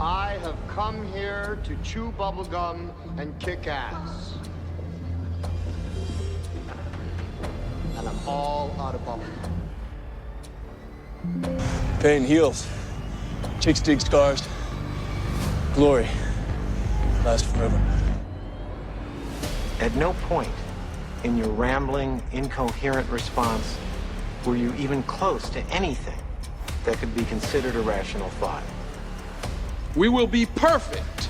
I have come here to chew bubblegum and kick ass. And I'm all out of bubblegum. Pain heals. Chicks dig scars. Glory lasts forever. At no point in your rambling, incoherent response were you even close to anything that could be considered a rational thought. We will be perfect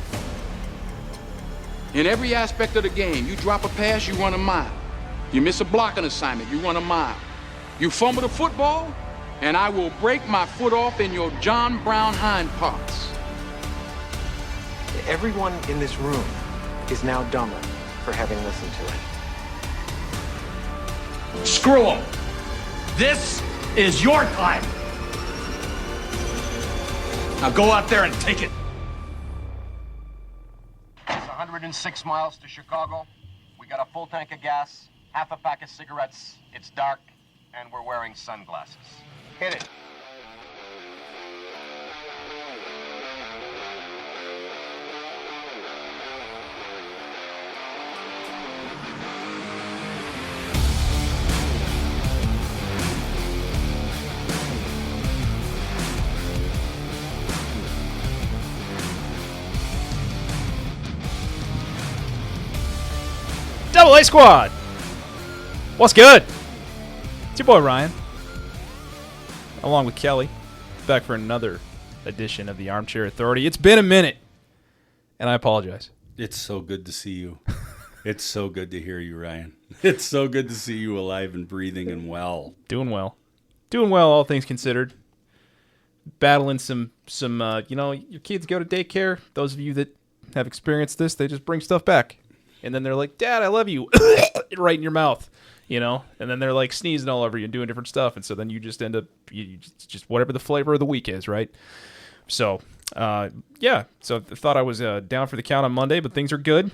in every aspect of the game. You drop a pass, you run a mile. You miss a blocking assignment, you run a mile. You fumble the football, and I will break my foot off in your John Brown hind parts. Everyone in this room is now dumber for having listened to it. Screw them. This is your time. Now go out there and take it. It's 106 miles to Chicago. We got a full tank of gas, half a pack of cigarettes. It's dark, and we're wearing sunglasses. Hit it. Double A Squad! What's good? It's your boy Ryan, along with Kelly, back for another edition of the Armchair Authority. It's been a minute, and I apologize. It's so good to see you. It's so good to hear you, Ryan. It's so good to see you alive and breathing and well. Doing well. Doing well, all things considered. Battling some your kids go to daycare. Those of you that have experienced this, they just bring stuff back. And then they're like, Dad, I love you. Right in your mouth, And then they're like sneezing all over you and doing different stuff. And so then you just end up, you just whatever the flavor of the week is, right? So, yeah. So I thought I was down for the count on Monday, but things are good.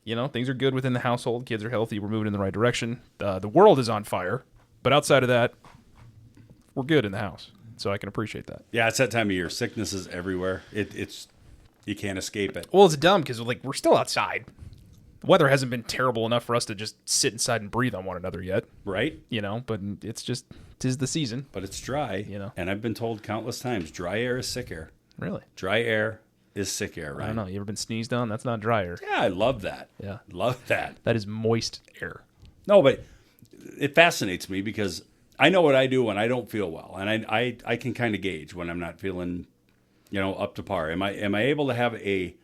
Things are good within the household. Kids are healthy. We're moving in the right direction. The world is on fire. But outside of that, we're good in the house. So I can appreciate that. Yeah, it's that time of year. Sickness is everywhere. It's you can't escape it. Well, it's dumb because we're still outside. The weather hasn't been terrible enough for us to just sit inside and breathe on one another yet. Right. But it's just, 'tis the season. But it's dry. And I've been told countless times, dry air is sick air. Really? Dry air is sick air, right? I don't know. You ever been sneezed on? That's not dry air. Yeah, I love that. Yeah. Love that. That is moist air. No, but it fascinates me because I know what I do when I don't feel well. And I can kind of gauge when I'm not feeling, up to par. Am I able to have a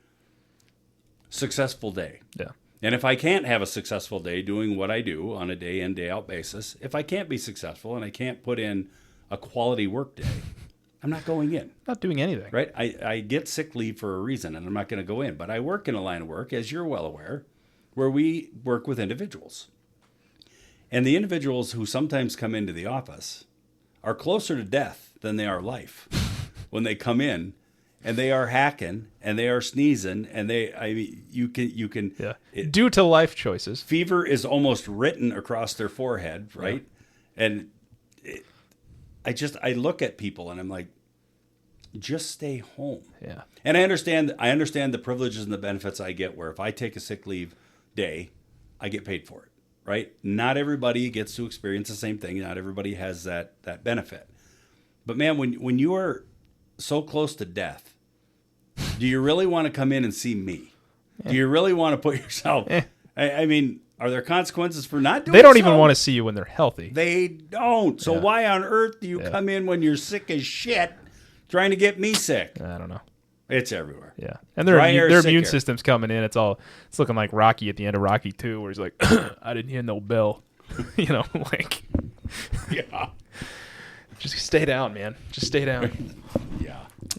successful day? Yeah. And if I can't have a successful day doing what I do on a day in, day out basis, if I can't be successful and I can't put in a quality work day, I'm not going in. Not doing anything. Right? I get sick leave for a reason, and I'm not going to go in. But I work in a line of work, as you're well aware, where we work with individuals. And the individuals who sometimes come into the office are closer to death than they are life when they come in. And they are hacking, and they are sneezing, and you can. Yeah. Due to life choices, fever is almost written across their forehead, right? Yeah. And I look at people, and I'm like, just stay home. Yeah. And I understand the privileges and the benefits I get. Where if I take a sick leave day, I get paid for it, right? Not everybody gets to experience the same thing. Not everybody has that benefit. But man, when you are so close to death, do you really want to come in and see me? Do you really want to put yourself? I mean, are there consequences for not doing? They don't even want to see you when they're healthy. They don't. So why on earth do you come in when you're sick as shit, trying to get me sick? I don't know. It's everywhere. Yeah, and their immune system's coming in. It's looking like Rocky at the end of Rocky 2, where he's like, I didn't hear no bell. Yeah. Just stay down, man. Just stay down.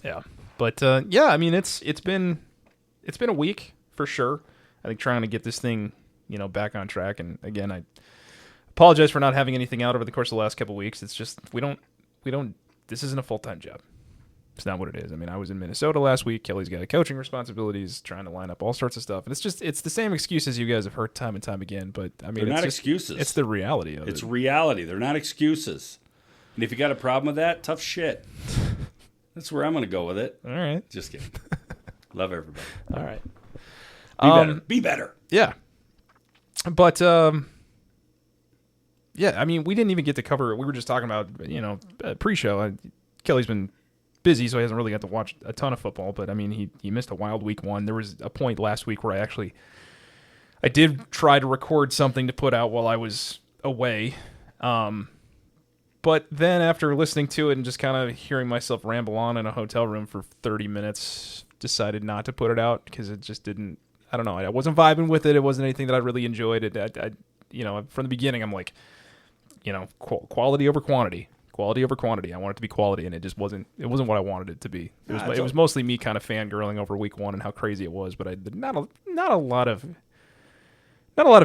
Yeah. But I mean, it's been a week for sure. I think trying to get this thing, back on track. And again, I apologize for not having anything out over the course of the last couple of weeks. It's just we don't. This isn't a full-time job. It's not what it is. I mean, I was in Minnesota last week. Kelly's got coaching responsibilities, trying to line up all sorts of stuff. And it's the same excuses you guys have heard time and time again. But I mean, they're not excuses. It's the reality of it. It's reality. They're not excuses. And if you got a problem with that, tough shit. That's where I'm going to go with it. All right. Just kidding. Love everybody. All right. Be better. Be better. Yeah. But, yeah, I mean, we didn't even get to cover, we were just talking about, pre-show. Kelly's been busy, so he hasn't really got to watch a ton of football, but, I mean, he missed a wild week one. There was a point last week where I did try to record something to put out while I was away. But then after listening to it and just kind of hearing myself ramble on in a hotel room for 30 minutes, decided not to put it out because it just didn't, I don't know. I wasn't vibing with it. It wasn't anything that I really enjoyed. From the beginning, I'm like, quality over quantity. Quality over quantity. I want it to be quality, and it wasn't what I wanted it to be. It was mostly me kind of fangirling over week one and how crazy it was, but not a lot of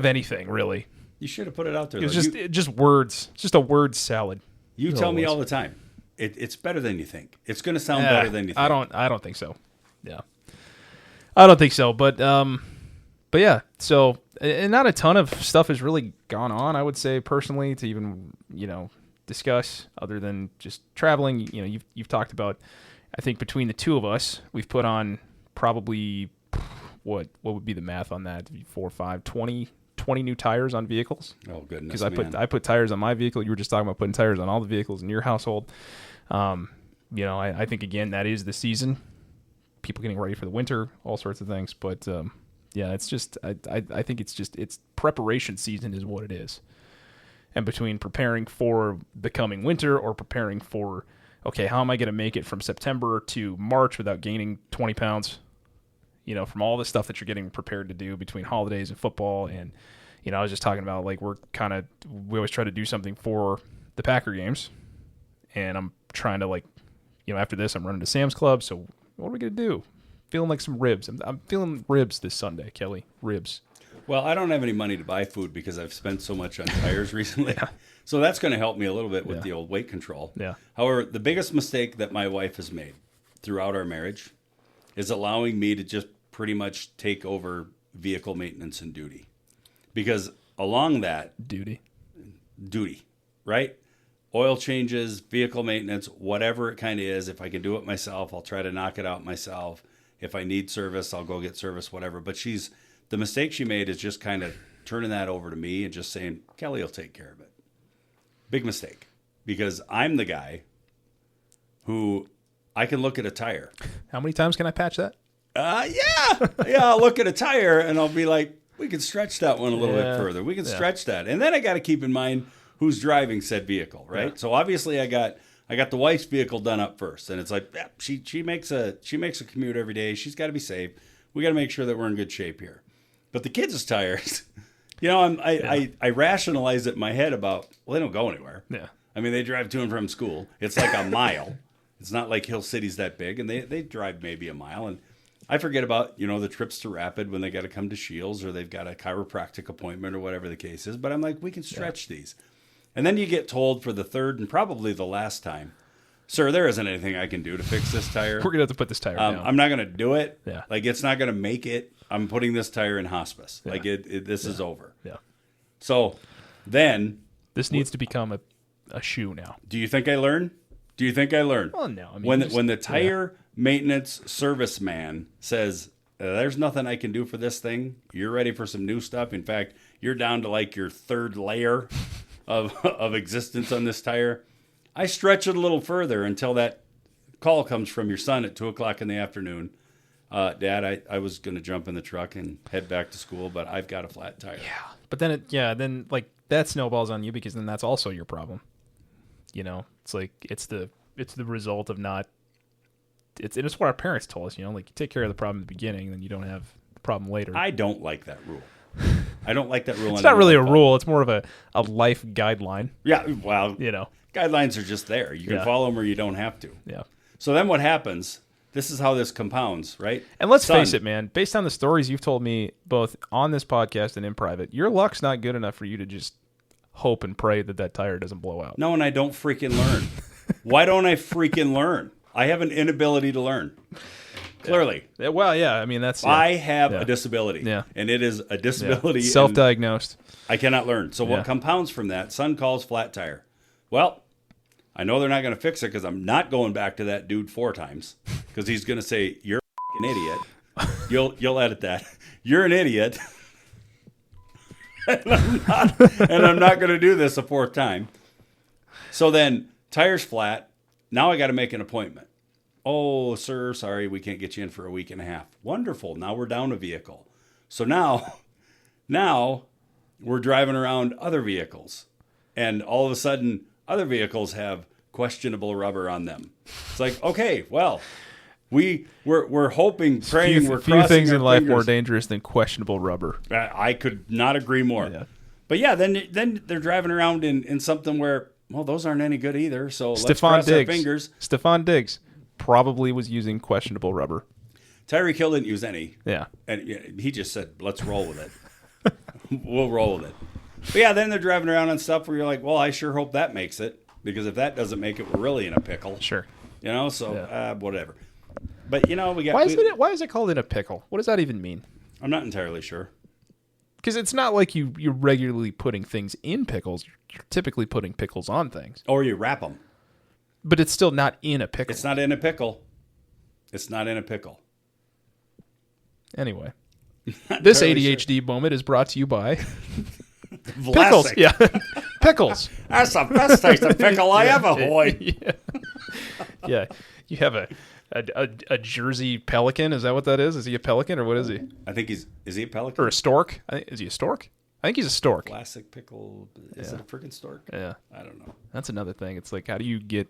anything really. You should have put it out there. It was just words, just a word salad. You tell me all the time. It's better than you think. It's going to sound better than you think. I don't think so. Yeah, I don't think so. But yeah. So, and not a ton of stuff has really gone on, I would say personally, to even discuss other than just traveling. You've talked about. I think between the two of us, we've put on probably what would be the math on that? 4, 5, 20 new tires on vehicles. Oh goodness! Because I put tires on my vehicle. You were just talking about putting tires on all the vehicles in your household. I think again that is the season. People getting ready for the winter, all sorts of things. But it's just I think it's preparation season is what it is. And between preparing for the coming winter or preparing for how am I going to make it from September to March without gaining 20 pounds? From all the stuff that you're getting prepared to do between holidays and football. And, I was just talking about, we always try to do something for the Packer games. And I'm trying to, after this, I'm running to Sam's Club. So what are we going to do? Feeling like some ribs. I'm feeling ribs this Sunday, Kelly. Ribs. Well, I don't have any money to buy food because I've spent so much on tires recently. So that's going to help me a little bit with the old weight control. Yeah. However, the biggest mistake that my wife has made throughout our marriage is allowing me to just pretty much take over vehicle maintenance and duty. Because along that... Duty, right? Oil changes, vehicle maintenance, whatever it kind of is. If I can do it myself, I'll try to knock it out myself. If I need service, I'll go get service, whatever. But the mistake she made is just kind of turning that over to me and just saying, Kelly will take care of it. Big mistake. Because I'm the guy who I can look at a tire. How many times can I patch that? I'll look at a tire and I'll be like, we can stretch that one a little bit further. We can stretch that. And then I got to keep in mind who's driving said vehicle, right? Yeah. So obviously I got the wife's vehicle done up first. And it's like, she makes a commute every day. She's got to be safe. We got to make sure that we're in good shape here. But the kids' tires, I rationalize it in my head about, they don't go anywhere. Yeah. I mean, they drive to and from school. It's like a mile. It's not like Hill City's that big. And they drive maybe a mile. And I forget about, the trips to Rapid when they got to come to Shields or they've got a chiropractic appointment or whatever the case is. But I'm like, we can stretch these. And then you get told for the third and probably the last time, sir, there isn't anything I can do to fix this tire. We're going to have to put this tire down. I'm not going to do it. Yeah. It's not going to make it. I'm putting this tire in hospice. Yeah. This is over. Yeah. So then. This needs to become a shoe now. Do you think I learned? Well, no. I mean, when the tire maintenance service man says, there's nothing I can do for this thing, you're ready for some new stuff. In fact, you're down to your third layer of existence on this tire. I stretch it a little further until that call comes from your son at 2:00 in the afternoon. Dad, I was going to jump in the truck and head back to school, but I've got a flat tire. Yeah. But then that snowballs on you because then that's also your problem. It's like it's the result of not. It's what our parents told us. You take care of the problem at the beginning, then you don't have the problem later. I don't like that rule. I don't like that rule. It's not really a rule. It's more of a life guideline. Yeah. Well, guidelines are just there. You can follow them or you don't have to. Yeah. So then what happens? This is how this compounds, right? And let's face it, man. Based on the stories you've told me, both on this podcast and in private, your luck's not good enough for you to just hope and pray that tire doesn't blow out. No, and I don't freaking learn. Why don't I freaking learn? I have an inability to learn. Clearly. Yeah. Well, yeah. I mean, that's... I have a disability. Yeah. And it is a disability. Yeah. Self-diagnosed. I cannot learn. So what compounds from that? Son calls flat tire. Well, I know they're not going to fix it because I'm not going back to that dude 4 times because he's going to say, you're an idiot. You'll edit that. You're an idiot. and I'm not going to do this a fourth time. So then, tire's flat. Now I got to make an appointment. Oh, sir, sorry, we can't get you in for a week and a half. Wonderful. Now we're down a vehicle. So now we're driving around other vehicles. And all of a sudden, other vehicles have questionable rubber on them. It's like, okay, well, we're hoping, praying, we're few things in life fingers. more dangerous than questionable rubber. I could not agree more. Yeah. But yeah, then they're driving around in something where, well, those aren't any good either. So let's Stephon cross our Diggs. fingers. Stephon Diggs probably was using questionable rubber. Tyreek Hill didn't use any. Yeah. And he just said, let's roll with it. We'll roll with it. But yeah, then they're driving around on stuff where you're like, well, I sure hope that makes it. Because if that doesn't make it, we're really in a pickle. Sure. You know, so Yeah. whatever. But, you know, we got... Why is it called in a pickle? What does that even mean? I'm not entirely sure. Because it's not like you're regularly putting things in pickles. You're typically putting pickles on things. Or you wrap them. But it's still not in a pickle. It's not in a pickle. It's not in a pickle. Anyway. This entirely ADHD moment is brought to you by Vlasic. pickles. Yeah. Pickles. That's the best tasting pickle I ever hoy. Yeah. Yeah. You have a Jersey pelican. Is that what that is? Is he a pelican or what is he? I think is he a pelican? Or a stork? Is he a stork? I think he's a stork. Classic pickle. Is it a freaking stork? Yeah. I don't know. That's another thing. It's like, how do you get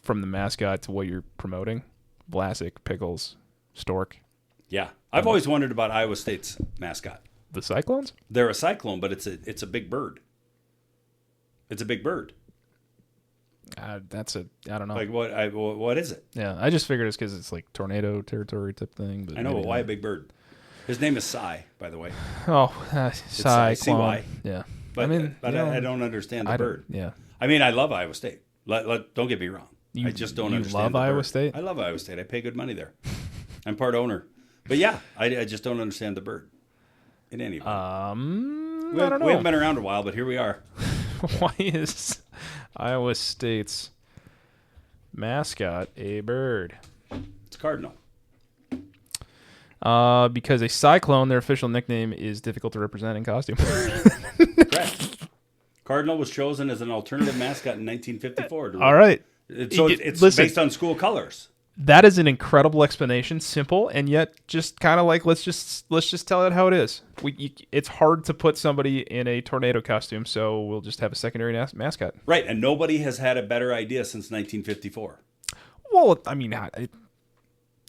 from the mascot to what you're promoting? Vlasic, pickles, stork. Yeah. I've always wondered about Iowa State's mascot. The Cyclones? They're a cyclone, but it's a big bird. It's a big bird. I don't know. Like what is it? Yeah, I just figured it's because it's like tornado territory type thing. But I know, but maybe why a not. big bird? His name is Cy, by the way. Oh, Cyclone. CY. Yeah. But, I mean, I don't understand the bird. Yeah. I mean, I love Iowa State. Don't get me wrong. I just don't you understand love the Iowa bird. State? I love Iowa State. I pay good money there. I'm part owner. But yeah, I just don't understand the bird. In any event. I don't We know. haven't been around a while, but here we are. Why is Iowa State's mascot a bird? It's Cardinal. Because a cyclone, their official nickname, is difficult to represent in costume. Correct. Cardinal was chosen as an alternative mascot in 1954. All right. So it's Listen. based on school colors. That is an incredible explanation, simple and yet just kind of like let's just tell it how it is. It's hard to put somebody in a tornado costume, so we'll just have a secondary mascot. Right, and nobody has had a better idea since 1954. Well, I mean,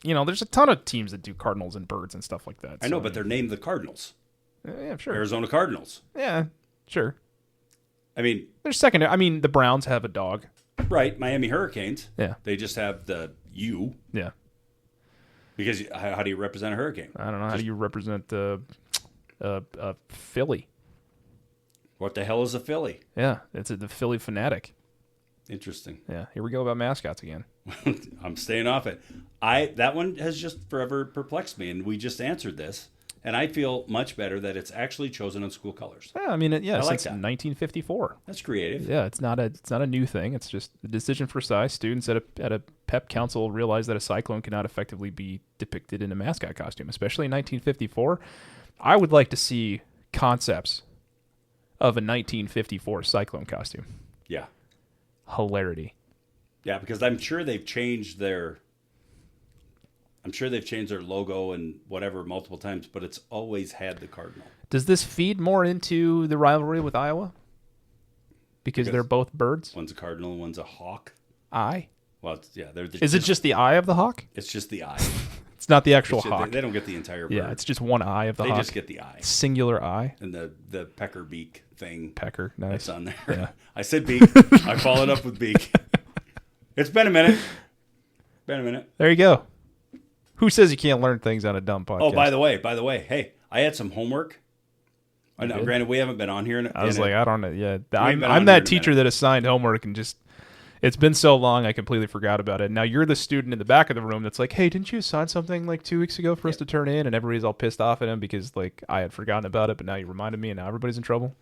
there's a ton of teams that do cardinals and birds and stuff like that. I know, but they're named the Cardinals. Yeah, sure. Arizona Cardinals. Yeah, sure. I mean, There's secondary. I mean, the Browns have a dog. right, Miami Hurricanes. Yeah. They just have the U. Yeah. Because how do you represent a hurricane? I don't know. How do you represent the Philly? What the hell is a Philly? Yeah, it's the Philly Fanatic. Interesting. Yeah, here we go about mascots again. I'm staying off it. That one has just forever perplexed me, and we just answered this, and I feel much better that it's actually chosen on school colors. Yeah, I mean, I like since that. 1954. That's creative. Yeah, it's not a new thing. It's just the decision for size. Students at a pep council realized that a cyclone cannot effectively be depicted in a mascot costume, especially in 1954. I would like to see concepts of a 1954 cyclone costume. Yeah. Hilarity. Yeah, because I'm sure they've changed their logo and whatever multiple times, but it's always had the cardinal. Does this feed more into the rivalry with Iowa? Because they're both birds? One's a cardinal and one's a hawk. Eye? Well, they're Is it just the eye of the hawk? It's just the eye. It's not the actual It's just- hawk. They don't get the entire bird. Yeah, it's just one eye of the They hawk. just get the eye. Singular eye. And the pecker beak thing. Pecker, nice. That's on there. Yeah. I said beak. I followed up with beak. It's been a minute. There you go. Who says you can't learn things on a dumb podcast? Oh, by the way, hey, I had some homework. I know, granted, we haven't been on here. I was like, I don't know. Yeah, been on I'm here in that a teacher that assigned homework and just, it's been so long I completely forgot about it. Now you're the student in the back of the room that's like, hey, didn't you assign something like 2 weeks ago for us to turn in? And everybody's all pissed off at him because like I had forgotten about it, but now you reminded me and now everybody's in trouble.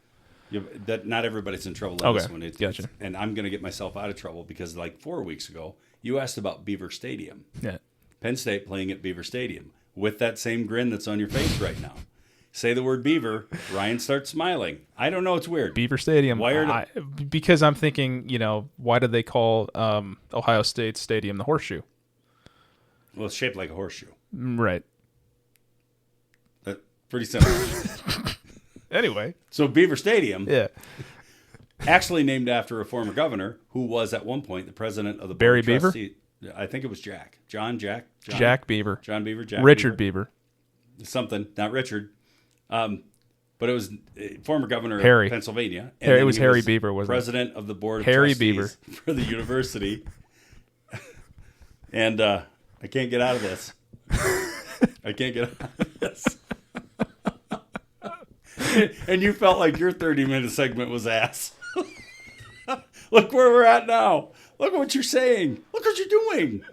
Yeah, not everybody's in trouble on Okay, this one. gotcha. And I'm going to get myself out of trouble because like 4 weeks ago, you asked about Beaver Stadium. Yeah. Penn State playing at Beaver Stadium with that same grin that's on your face right now. Say the word Beaver, Ryan starts smiling. I don't know, it's weird. Beaver Stadium. Because I'm thinking, why did they call Ohio State Stadium the Horseshoe? Well, it's shaped like a horseshoe. Right. Pretty simple. Anyway. So Beaver Stadium, Yeah. actually named after a former governor who was at one point the president of the Barry Board of Beaver? Trustees. I think it was Jack Beaver. John Beaver. Jack Richard Beaver. Something, not Richard. But it was former governor Harry. of Pennsylvania. It was Harry Beaver, wasn't it? President of the Board of Harry Trustees Beaver. for the university. And I can't get out of this. I can't get out of this. And you felt like your 30-minute segment was ass. Look where we're at now. Look at what you're saying. Look what you're doing.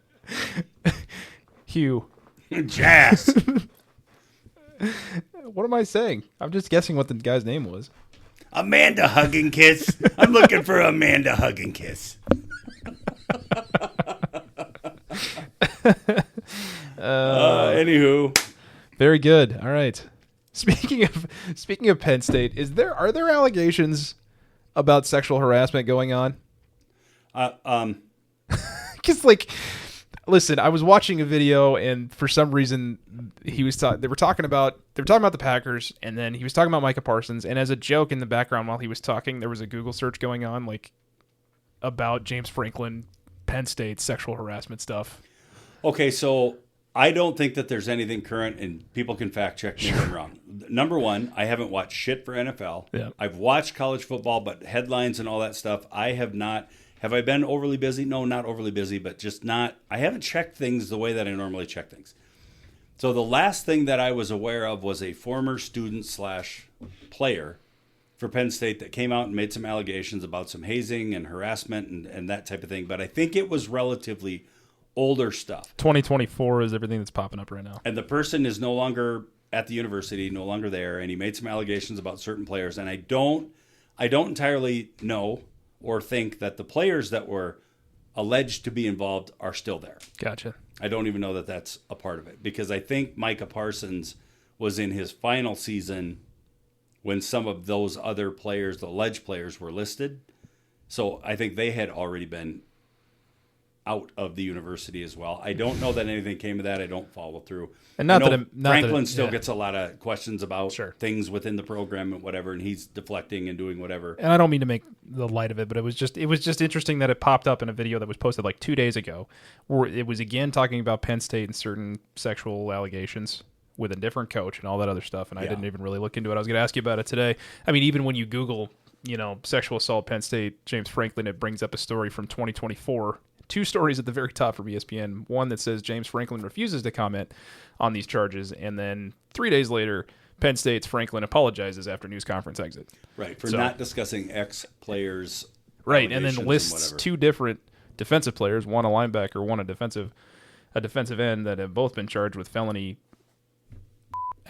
Hugh. Jazz. What am I saying? I'm just guessing what the guy's name was. Amanda Hug and Kiss. I'm looking for Amanda Hug and Kiss. Anywho. Very good. All right. Speaking of Penn State, are there allegations about sexual harassment going on? Because listen, I was watching a video, and for some reason, they were talking about the Packers, and then he was talking about Micah Parsons, and as a joke in the background while he was talking, there was a Google search going on about James Franklin, Penn State sexual harassment stuff. Okay, so I don't think that there's anything current, and people can fact check me if I'm wrong. Number one, I haven't watched shit for NFL. Yeah. I've watched college football, but headlines and all that stuff, I have not. Have I been overly busy? No, not overly busy, but just not. I haven't checked things the way that I normally check things. So the last thing that I was aware of was a former student / player for Penn State that came out and made some allegations about some hazing and harassment and that type of thing. But I think it was relatively older stuff. 2024 is everything that's popping up right now. And the person is no longer at the university, no longer there, and he made some allegations about certain players. And I don't entirely know or think that the players that were alleged to be involved are still there. Gotcha. I don't even know that that's a part of it, because I think Micah Parsons was in his final season when some of those other players, the alleged players, were listed. So I think they had already been out of the university as well. I don't know that anything came of that. I don't follow through. And Franklin still gets a lot of questions about things within the program and whatever, and he's deflecting and doing whatever. And I don't mean to make the light of it, but it was just interesting that it popped up in a video that was posted 2 days ago, where it was again talking about Penn State and certain sexual allegations with a different coach and all that other stuff. And I didn't even really look into it. I was going to ask you about it today. I mean, even when you Google, sexual assault Penn State, James Franklin, it brings up a story from 2024. 2 stories at the very top from ESPN. One that says James Franklin refuses to comment on these charges, and then 3 days later, Penn State's Franklin apologizes after news conference exit. Right, for not discussing ex-players. Right, and then lists 2 different defensive players, one a linebacker, one a defensive end, that have both been charged with felony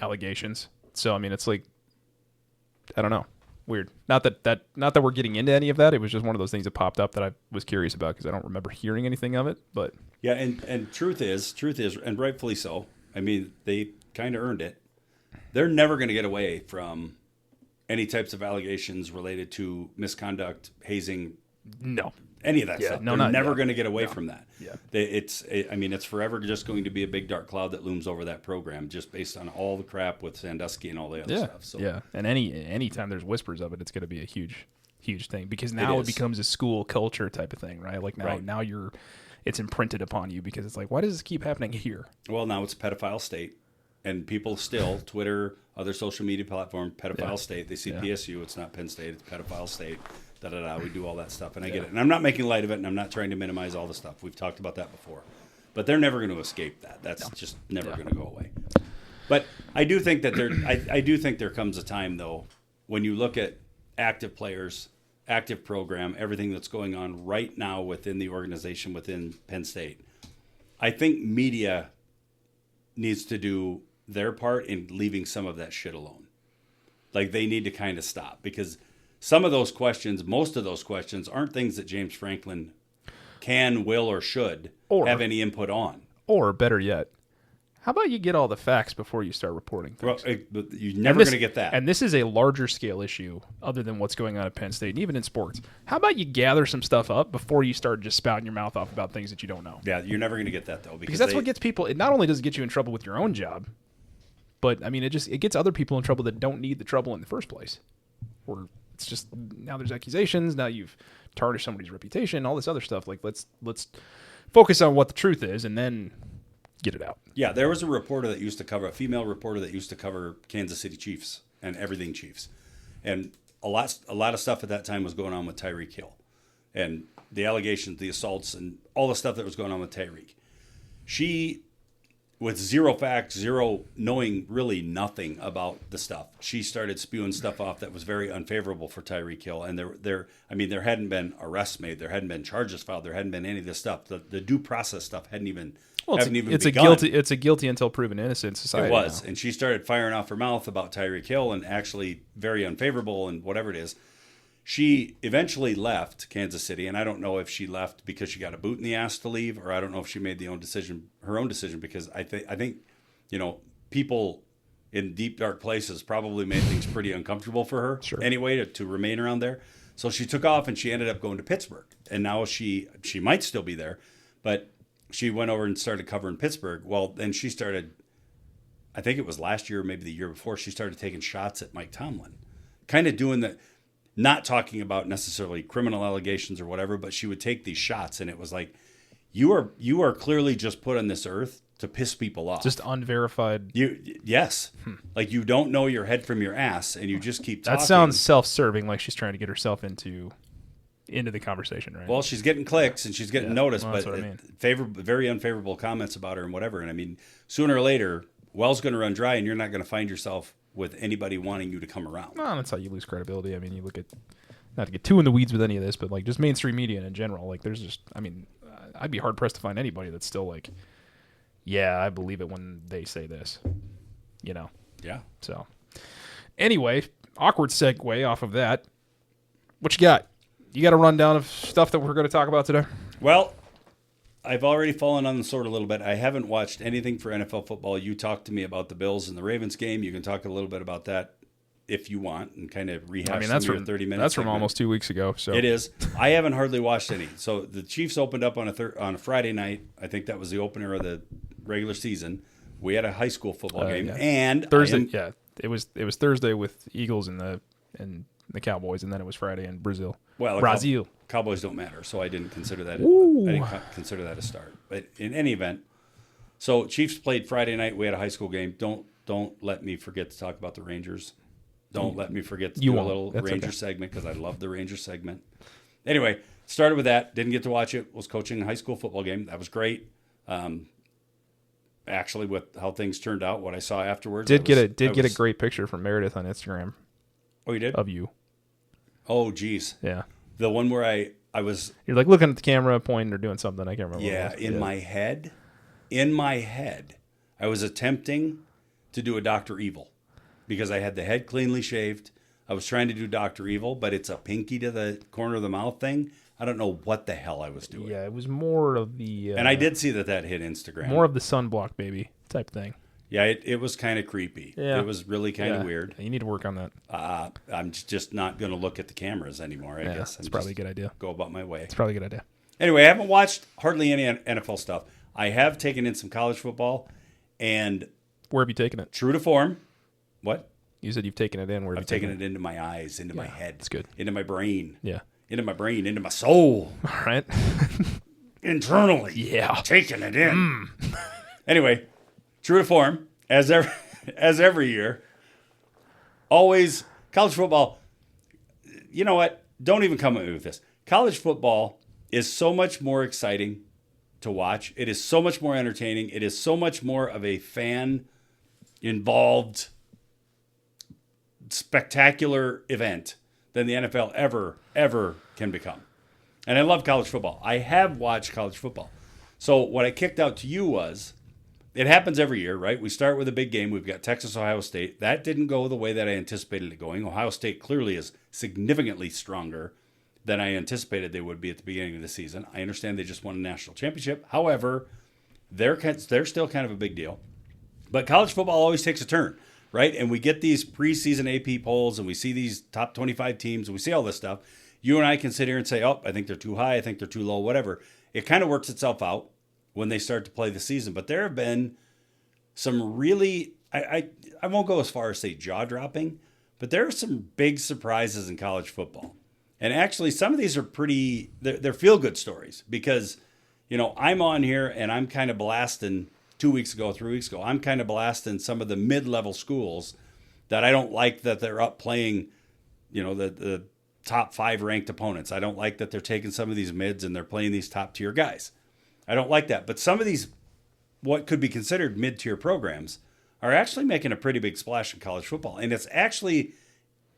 allegations. So, I mean, it's I don't know. Weird. Not that we're getting into any of that. It was just one of those things that popped up that I was curious about because I don't remember hearing anything of it. But yeah, and truth is, and rightfully so. I mean, they kind of earned it. They're never going to get away from any types of allegations related to misconduct, hazing. No. Any of that stuff. They're never going to get away from that. Yeah. It's forever just going to be a big dark cloud that looms over that program, just based on all the crap with Sandusky and all the other stuff. So yeah, and any time there's whispers of it, it's going to be a huge thing, because now it becomes a school culture type of thing, right? Now it's imprinted upon you, because it's why does this keep happening here? Well, now it's a pedophile state, and people still Twitter, other social media platform, pedophile state. They see PSU, it's not Penn State, it's pedophile state. We do all that stuff, and I get it. And I'm not making light of it, and I'm not trying to minimize all the stuff. We've talked about that before. But they're never going to escape that. That's just never going to go away. But I do think that I do think there comes a time, though, when you look at active players, active program, everything that's going on right now within the organization, within Penn State, I think media needs to do their part in leaving some of that shit alone. They need to kind of stop, because some of those questions, most of those questions, aren't things that James Franklin can, will, or should have any input on. Or better yet, how about you get all the facts before you start reporting things? Well, but you're never going to get that. And this is a larger scale issue other than what's going on at Penn State, and even in sports. How about you gather some stuff up before you start just spouting your mouth off about things that you don't know? Yeah, you're never going to get that, though. Because that's what gets people. It not only does it get you in trouble with your own job, but, I mean, it gets other people in trouble that don't need the trouble in the first place. Or it's just, now there's accusations, now you've tarnished somebody's reputation, all this other stuff. Like, let's focus on what the truth is and then get it out. Yeah, there was a reporter that used to cover, a female reporter that used to cover Kansas City Chiefs and everything Chiefs. And a lot of stuff at that time was going on with Tyreek Hill. And the allegations, the assaults, and all the stuff that was going on with Tyreek. She, with zero facts, zero knowing really nothing about the stuff, she started spewing stuff off that was very unfavorable for Tyreek Hill. And there hadn't been arrests made, there hadn't been charges filed, there hadn't been any of this stuff. The due process stuff hadn't even it's a guilty until proven innocent society. It was, now. And she started firing off her mouth about Tyreek Hill and actually very unfavorable and whatever it is. She eventually left Kansas City, and I don't know if she left because she got a boot in the ass to leave, or I don't know if she made her own decision because I think people in deep dark places probably made things pretty uncomfortable for her anyway to remain around there. So she took off and she ended up going to Pittsburgh, and now she might still be there, but she went over and started covering Pittsburgh. Well, then she started, I think it was last year or maybe the year before, she started taking shots at Mike Tomlin. Kind of doing the, not talking about necessarily criminal allegations or whatever, but she would take these shots, and it was like, you are clearly just put on this earth to piss people off. Just unverified. Yes. Like you don't know your head from your ass, and you just keep talking. That sounds self-serving, like she's trying to get herself into the conversation, right? Well, she's getting clicks and she's getting noticed, well, but that's what I mean. Very unfavorable comments about her and whatever. And I mean, sooner or later, well's going to run dry, and you're not going to find yourself with anybody wanting you to come around. Well, that's how you lose credibility. I mean, you look at, not to get too in the weeds with any of this, but like just mainstream media in general, like there's just, I mean, I'd be hard pressed to find anybody that's still like, yeah, I believe it when they say this, you know? Yeah. So anyway, awkward segue off of that. What you got? You got a rundown of stuff that we're going to talk about today? Well, I've already fallen on the sword a little bit. I haven't watched anything for NFL football. You talked to me about the Bills and the Ravens game. You can talk a little bit about that if you want and kind of rehash that's some of from your 30 minutes. That's from almost 2 weeks ago. So it is. I haven't hardly watched any. So the Chiefs opened up on a Friday night. I think that was the opener of the regular season. We had a high school football game, and Thursday. It was Thursday with Eagles and the Cowboys, and then it was Friday in Brazil. Well, Brazil. Cowboys don't matter, so I didn't consider that. I didn't consider that a start. But in any event, so Chiefs played Friday night. We had a high school game. Don't let me forget to talk about the Rangers. Don't let me forget to do a little Ranger segment because I love the Ranger segment. Anyway, started with that. Didn't get to watch it. Was coaching a high school football game. That was great. Actually, with how things turned out, what I saw afterwards, Did get a great picture from Meredith on Instagram. Oh, you did? Of you. Oh, geez. Yeah. The one where I was... You're like looking at the camera, pointing or doing something. I can't remember. Yeah, in my head, I was attempting to do a Dr. Evil because I had the head cleanly shaved. I was trying to do Dr. Evil, but it's a pinky to the corner of the mouth thing. I don't know what the hell I was doing. Yeah, it was more of the... and I did see that hit Instagram. More of the sunblock baby type thing. Yeah, it was kind of creepy. Yeah. It was really kind of weird. You need to work on that. I'm just not going to look at the cameras anymore, I guess. It's probably a good idea. Go about my way. It's probably a good idea. Anyway, I haven't watched hardly any NFL stuff. I have taken in some college football, and... Where have you taken it? True to form. What? You said you've taken it in. Where have I've taken it into my eyes, into my head. That's good. Into my brain. Yeah. Into my brain, into my soul. All right. Internally. Yeah. Taking it in. Anyway, true to form. As every year, always college football. You know what? Don't even come at me with this. College football is so much more exciting to watch. It is so much more entertaining. It is so much more of a fan-involved, spectacular event than the NFL ever can become. And I love college football. I have watched college football. So what I kicked out to you was... It happens every year, right? We start with a big game. We've got Texas, Ohio State. That didn't go the way that I anticipated it going. Ohio State clearly is significantly stronger than I anticipated they would be at the beginning of the season. I understand they just won a national championship. However, they're still kind of a big deal. But college football always takes a turn, right? And we get these preseason AP polls, and we see these top 25 teams, and we see all this stuff. You and I can sit here and say, oh, I think they're too high, I think they're too low, whatever. It kind of works itself out when they start to play the season. But there have been some really, I won't go as far as say jaw-dropping, but there are some big surprises in college football. And actually, some of these are pretty, they're feel-good stories because, I'm on here and I'm kind of blasting 3 weeks ago, I'm kind of blasting some of the mid-level schools that I don't like that they're up playing, the top 5 ranked opponents. I don't like that they're taking some of these mids and they're playing these top-tier guys. I don't like that. But some of these, what could be considered mid-tier programs, are actually making a pretty big splash in college football. And it's actually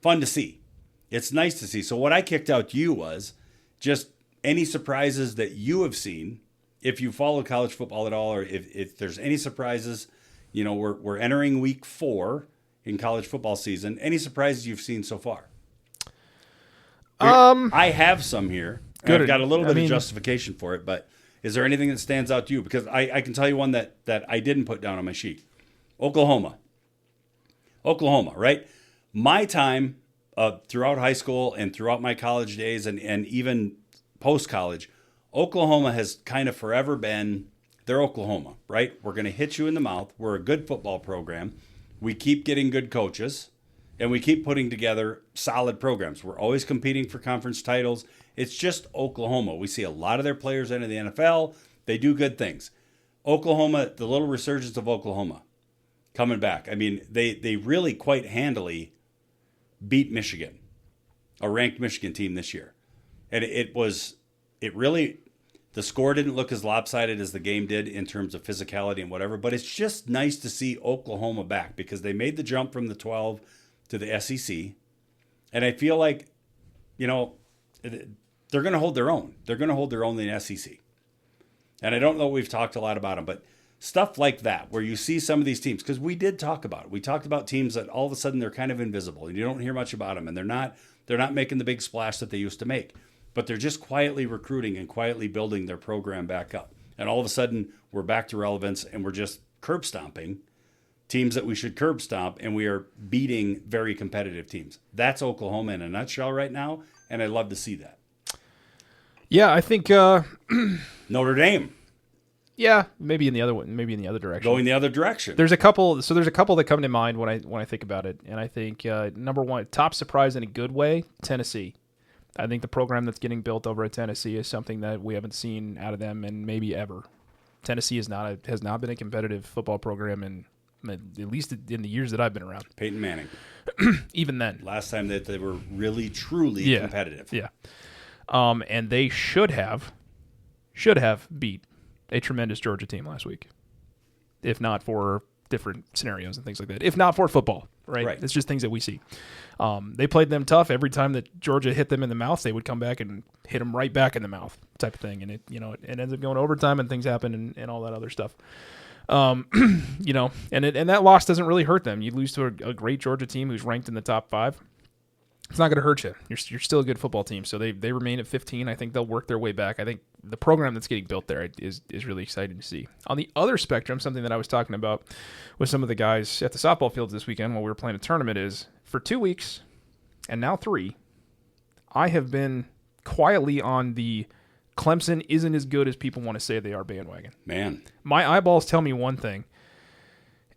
fun to see. It's nice to see. So what I kicked out to you was just any surprises that you have seen, if you follow college football at all, or if there's any surprises. We're entering week 4 in college football season. Any surprises you've seen so far? I have some here. Good. I've got a little bit of justification for it, but is there anything that stands out to you? Because I can tell you one that I didn't put down on my sheet. Oklahoma, right? My time throughout high school and throughout my college days and even post-college, Oklahoma has kind of forever been, they're Oklahoma, right? We're going to hit you in the mouth. We're a good football program. We keep getting good coaches, and we keep putting together solid programs. We're always competing for conference titles. It's just Oklahoma. We see a lot of their players enter the NFL. They do good things. Oklahoma, the little resurgence of Oklahoma coming back. I mean, they really quite handily beat Michigan, a ranked Michigan team this year. And the score didn't look as lopsided as the game did in terms of physicality and whatever, but it's just nice to see Oklahoma back because they made the jump from the 12 to the SEC. And I feel like, they're going to hold their own. They're going to hold their own in the SEC. And I don't know, we've talked a lot about them, but stuff like that, where you see some of these teams, because we did talk about it. We talked about teams that all of a sudden they're kind of invisible and you don't hear much about them, and they're not making the big splash that they used to make, but they're just quietly recruiting and quietly building their program back up. And all of a sudden we're back to relevance and we're just curb stomping teams that we should curb stomp, and we are beating very competitive teams. That's Oklahoma in a nutshell right now, and I love to see that. Yeah, I think Notre Dame. Yeah, maybe in the other direction. Going the other direction. There's a couple that come to mind when I think about it, and I think number one, top surprise in a good way, Tennessee. I think the program that's getting built over at Tennessee is something that we haven't seen out of them in maybe ever. Tennessee has not been a competitive football program in at least in the years that I've been around. Peyton Manning. Even then. Last time that they were really, truly competitive. Yeah. And they should have beat a tremendous Georgia team last week, if not for different scenarios and things like that. If not for football, right? It's just things that we see. They played them tough. Every time that Georgia hit them in the mouth, they would come back and hit them right back in the mouth, type of thing. And it ends up going to overtime and things happen and all that other stuff. And that loss doesn't really hurt them. You lose to a great Georgia team who's ranked in the top 5. It's not going to hurt you. You're still a good football team. So they remain at 15. I think they'll work their way back. I think the program that's getting built there is really exciting to see. On the other spectrum, something that I was talking about with some of the guys at the softball fields this weekend while we were playing a tournament is for 2 weeks and now 3, I have been quietly on the Clemson isn't as good as people want to say they are bandwagon. Man. My eyeballs tell me one thing,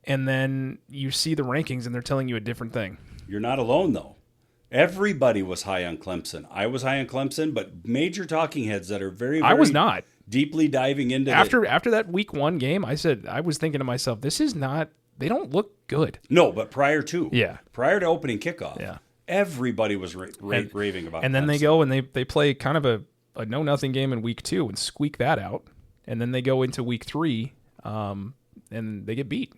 and then you see the rankings and they're telling you a different thing. You're not alone, though. Everybody was high on Clemson. I was high on Clemson, but major talking heads that are very, very I was not deeply diving into after that week 1 game. I was thinking to myself, this is not. They don't look good. No, but prior to opening kickoff, everybody was raving about. And then Clemson. they go and they play kind of a no-nothing game in week 2 and squeak that out, and then they go into week 3, and they get beat.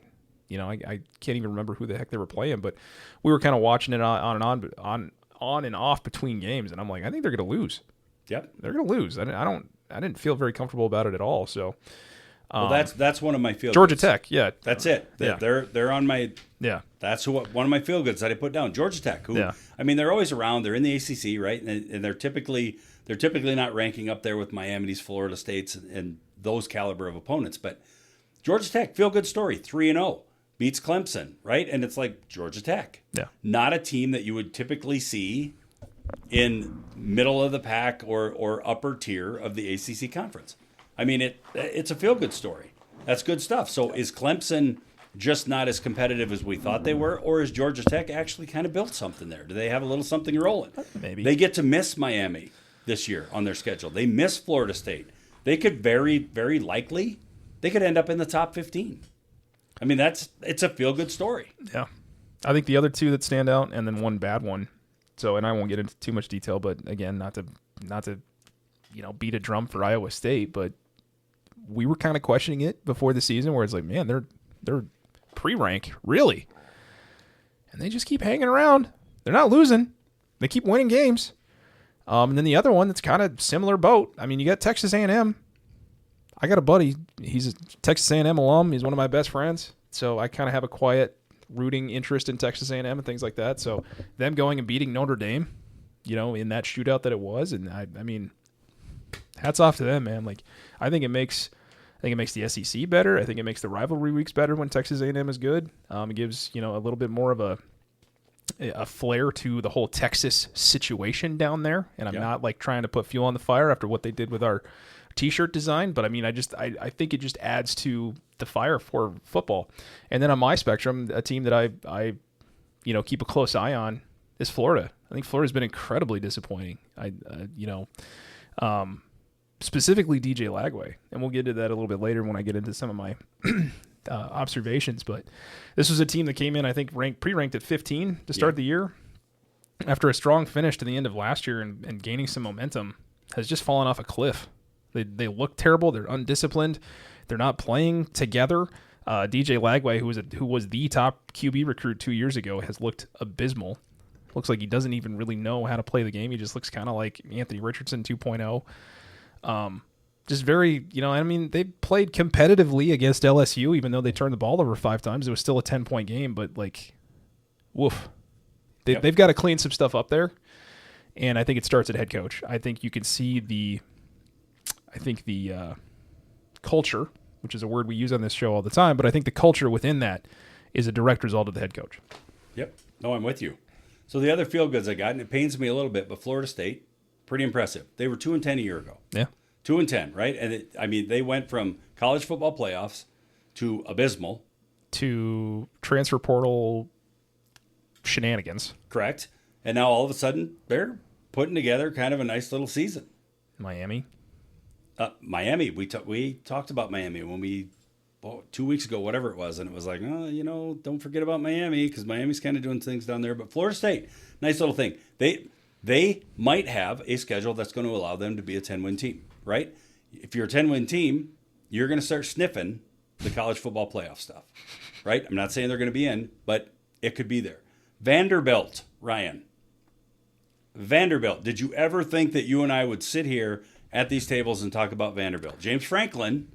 I can't even remember who the heck they were playing, but we were kind of watching it on and off between games, and I'm like, I think they're going to lose. Yep, they're going to lose. I didn't feel very comfortable about it at all. So, well, that's one of my feel. Georgia Tech, yeah, that's it. They're on my That's one of my feel goods that I put down. Georgia Tech, who I mean, they're always around. They're in the ACC, right? And they're typically not ranking up there with Miami's, Florida States, and those caliber of opponents, but. Georgia Tech, feel good story, 3-0, beats Clemson, right? And it's like Georgia Tech. Yeah. Not a team that you would typically see in middle of the pack or upper tier of the ACC conference. I mean, it's a feel good story. That's good stuff. So is Clemson just not as competitive as we thought they were, or is Georgia Tech actually kind of built something there? Do they have a little something rolling? Maybe. They get to miss Miami this year on their schedule. They miss Florida State. They could very, very likely, they could end up in the top 15. I mean, it's a feel-good story. Yeah. I think the other two that stand out, and then one bad one. So, and I won't get into too much detail, but again, not to beat a drum for Iowa State, but we were kind of questioning it before the season, where it's like, man, they're pre-rank, really, and they just keep hanging around. They're not losing. They keep winning games. And then the other one that's kind of similar boat. I mean, you got Texas A&M. I got a buddy. He's a Texas A&M alum. He's one of my best friends. So I kind of have a quiet rooting interest in Texas A&M and things like that. So them going and beating Notre Dame, in that shootout that it was, and I mean, hats off to them, man. Like, I think it makes the SEC better. I think it makes the rivalry weeks better when Texas A&M is good. It gives a little bit more of a flair to the whole Texas situation down there. And I'm not like trying to put fuel on the fire after what they did with our T-shirt design, but I mean, I think it just adds to the fire for football. And then on my spectrum, a team that I keep a close eye on is Florida. I think Florida's been incredibly disappointing. Specifically DJ Lagway, and we'll get to that a little bit later when I get into some of my observations. But this was a team that came in, I think, pre-ranked at 15 to start the year. After a strong finish to the end of last year and gaining some momentum, has just fallen off a cliff. They look terrible. They're undisciplined. They're not playing together. DJ Lagway, who was the top QB recruit 2 years ago, has looked abysmal. Looks like he doesn't even really know how to play the game. He just looks kind of like Anthony Richardson 2.0. Just very, I mean, they played competitively against LSU, even though they turned the ball over 5 times. It was still a 10-point game, but like, woof. They've got to clean some stuff up there, and I think it starts at head coach. I think you can see the culture, which is a word we use on this show all the time, but I think the culture within that is a direct result of the head coach. Yep. No, I'm with you. So the other feel-goods I got, and it pains me a little bit, but Florida State, pretty impressive. They were 2-10 a year ago. Yeah. 2-10, right? And they went from college football playoffs to abysmal. To transfer portal shenanigans. Correct. And now all of a sudden they're putting together kind of a nice little season. Miami. Miami. We talked about Miami when 2 weeks ago, whatever it was, and it was like, don't forget about Miami because Miami's kind of doing things down there. But Florida State, nice little thing. They might have a schedule that's going to allow them to be a 10-win team, right? If you're a 10-win team, you're going to start sniffing the college football playoff stuff, right? I'm not saying they're going to be in, but it could be there. Vanderbilt, Ryan. Vanderbilt. Did you ever think that you and I would sit here at these tables and talk about Vanderbilt? James Franklin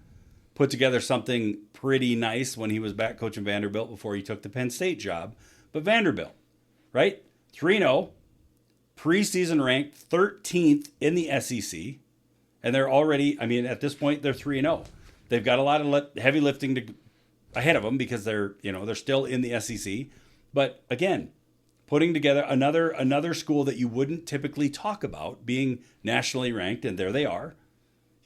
put together something pretty nice when he was back coaching Vanderbilt before he took the Penn State job. But Vanderbilt, right? 3-0. Preseason ranked 13th in the SEC, and they're already, at this point, they're 3-0. They've got a lot of heavy lifting ahead of them because they're still in the SEC. But again, putting together another school that you wouldn't typically talk about being nationally ranked, and there they are,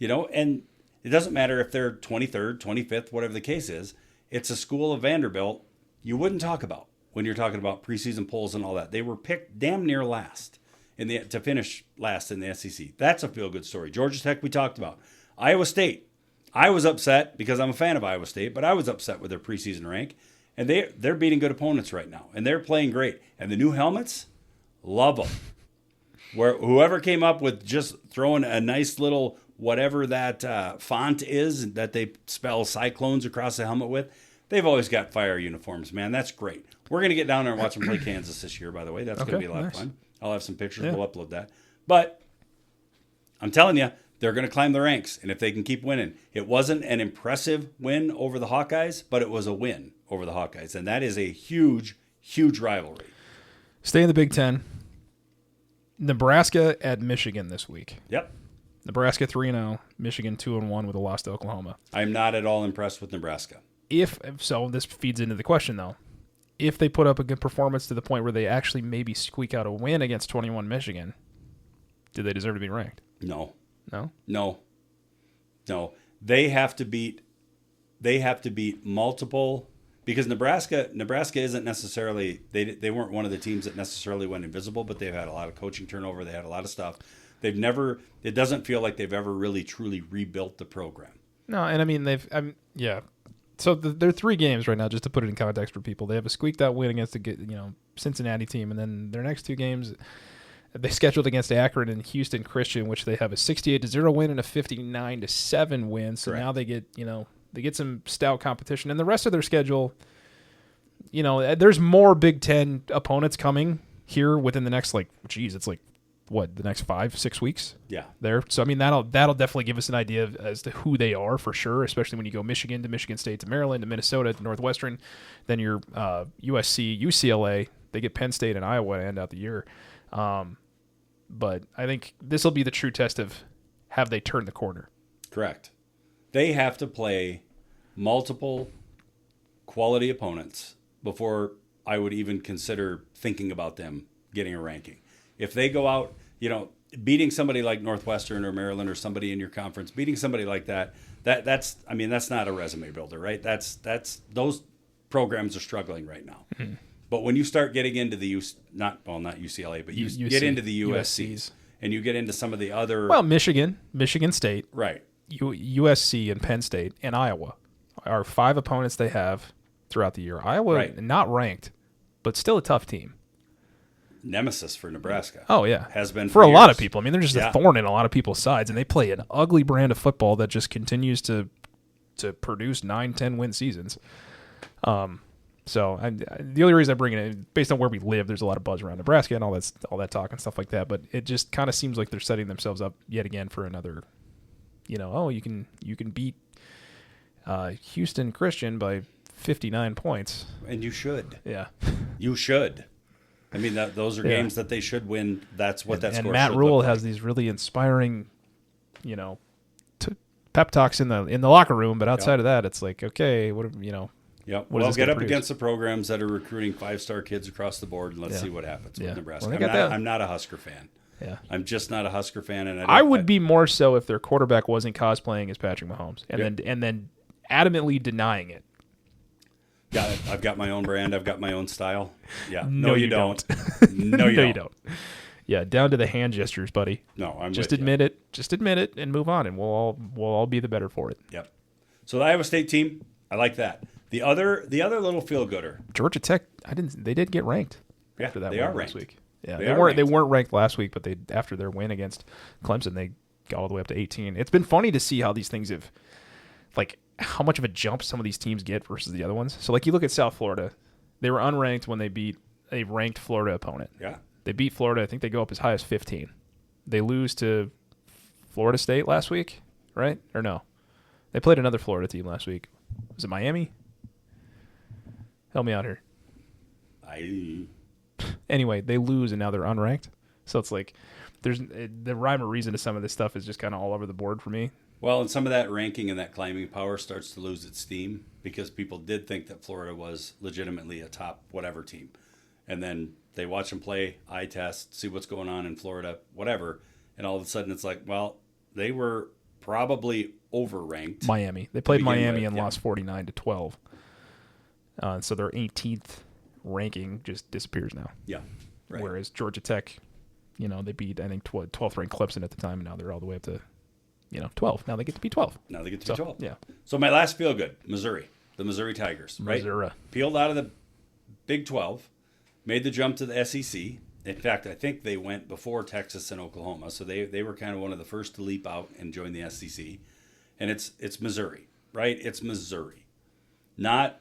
and it doesn't matter if they're 23rd, 25th, whatever the case is. It's a school of Vanderbilt you wouldn't talk about when you're talking about preseason polls and all that. They were picked damn near last to finish last in the SEC. That's a feel-good story. Georgia Tech, we talked about. Iowa State. I was upset because I'm a fan of Iowa State, but I was upset with their preseason rank. And they're beating good opponents right now. And they're playing great. And the new helmets, love them. Whoever came up with just throwing a nice little whatever that font is that they spell cyclones across the helmet with, they've always got fire uniforms, man. That's great. We're going to get down there and watch them play Kansas this year, by the way. That's going to be a lot of fun. I'll have some pictures. Yeah. We'll upload that. But I'm telling you, they're going to climb the ranks. And if they can keep winning, it wasn't an impressive win over the Hawkeyes, but it was a win over the Hawkeyes. And that is a huge, huge rivalry. Stay in the Big Ten. Nebraska at Michigan this week. Yep. Nebraska 3-0, Michigan 2-1 with a loss to Oklahoma. I'm not at all impressed with Nebraska. If so, this feeds into the question though. If they put up a good performance to the point where they actually maybe squeak out a win against 21 Michigan, do they deserve to be ranked? No. No? No. They have to beat multiple, because Nebraska isn't necessarily, they weren't one of the teams that necessarily went invisible, but they've had a lot of coaching turnover. They had a lot of stuff. It doesn't feel like they've ever really truly rebuilt the program. No, and I mean yeah. So there are 3 games right now, just to put it in context for people. They have a squeaked out win against the Cincinnati team, and then their next 2 games they scheduled against Akron and Houston Christian, which they have a 68-0 win and a 59-7 win. So Correct. now they get some stout competition, and the rest of their schedule, there's more Big Ten opponents coming here within the next the next 5-6 weeks. Yeah. There. So I mean that'll definitely give us an idea as to who they are for sure, especially when you go Michigan to Michigan State to Maryland to Minnesota to Northwestern, then your USC, UCLA, they get Penn State and Iowa to end out the year. But I think this will be the true test of have they turned the corner. Correct. They have to play multiple quality opponents before I would even consider thinking about them getting a ranking. If they go out, beating somebody like Northwestern or Maryland or somebody in your conference, beating somebody like that's not a resume builder, right? That's those programs are struggling right now. Mm-hmm. But when you start getting into the not UCLA, but you get into the USCs and you get into some of the other, Michigan State, right? USC and Penn State and Iowa are 5 opponents they have throughout the year. Iowa, right. Not ranked, but still a tough team. Nemesis for Nebraska. Oh, yeah. Has been for a years. lot of people. I mean, they're just a thorn in a lot of people's sides, and they play an ugly brand of football that just continues to produce 9-10 win seasons. So the only reason I bring it in, based on where we live, there's a lot of buzz around Nebraska and all that talk and stuff like that, but it just kind of seems like they're setting themselves up yet again for another, you can beat Houston Christian by 59 points. And you should. Yeah. You should. I mean, those are games that they should win. That's what that score should look like. And Matt Rule has these really inspiring, pep talks in the locker room, but outside of that, it's like, okay, Yep. Well, get up against the programs that are recruiting 5-star kids across the board, and let's see what happens with Nebraska. Well, I'm not a Husker fan. Yeah. I'm just not a Husker fan, and I would be more so if their quarterback wasn't cosplaying as Patrick Mahomes, and then adamantly denying it. Got it. I've got my own brand. I've got my own style. Yeah. No, you don't. No, you don't. Yeah, down to the hand gestures, buddy. No, I'm just with admit you. it. Just admit it and move on, and we'll all be the better for it. Yep. So the Iowa State team, I like that. The other little feel gooder. Georgia Tech, they did get ranked. Yeah, after that they win are last ranked. week. Yeah, They weren't ranked last week, but after their win against Clemson, they got all the way up to 18. It's been funny to see how these things have, how much of a jump some of these teams get versus the other ones. So, you look at South Florida, they were unranked when they beat a ranked Florida opponent. Yeah, they beat Florida. I think they go up as high as 15. They lose to Florida State last week, right? Or no? They played another Florida team last week. Was it Miami? Help me out here. Anyway, they lose and now they're unranked. So it's there's the rhyme or reason to some of this stuff is just kind of all over the board for me. Well, and some of that ranking and that climbing power starts to lose its steam because people did think that Florida was legitimately a top whatever team. And then they watch them play, eye test, see what's going on in Florida, whatever. And all of a sudden it's they were probably overranked. Miami. They played Miami and lost 49-12. So their 18th ranking just disappears now. Yeah. Right. Whereas Georgia Tech, they beat, I think, 12th ranked Clemson at the time, and now they're all the way up to, 12. Now they get to be 12. Now they get to be 12. Yeah. So my last feel good, Missouri. The Missouri Tigers, right? Missouri. Peeled out of the Big 12, made the jump to the SEC. In fact, I think they went before Texas and Oklahoma, so they were kind of one of the first to leap out and join the SEC. And it's Missouri, right? It's Missouri. Not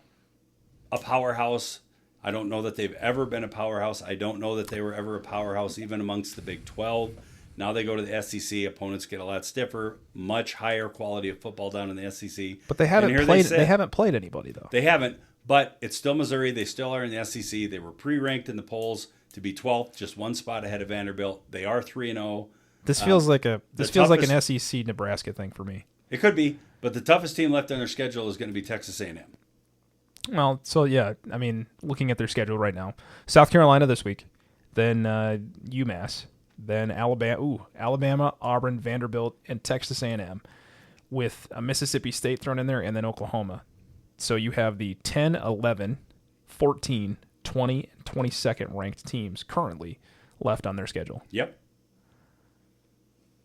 a powerhouse. I don't know that they've ever been a powerhouse. I don't know that they were ever a powerhouse even amongst the Big 12. Now they go to the SEC. Opponents get a lot stiffer, much higher quality of football down in the SEC. But they haven't played. They haven't played anybody though. They haven't. But it's still Missouri. They still are in the SEC. They were pre-ranked in the polls to be 12th, just one spot ahead of Vanderbilt. They are 3-0. This feels like an toughest- SEC Nebraska thing for me. It could be, but the toughest team left on their schedule is going to be Texas A&M. Well, so yeah, I mean, looking at their schedule right now, South Carolina this week, then UMass, then Alabama, Auburn, Vanderbilt, and Texas A&M, with a Mississippi State thrown in there, and then Oklahoma. So you have the 10, 11, 14, 20, and 22nd ranked teams currently left on their schedule. Yep.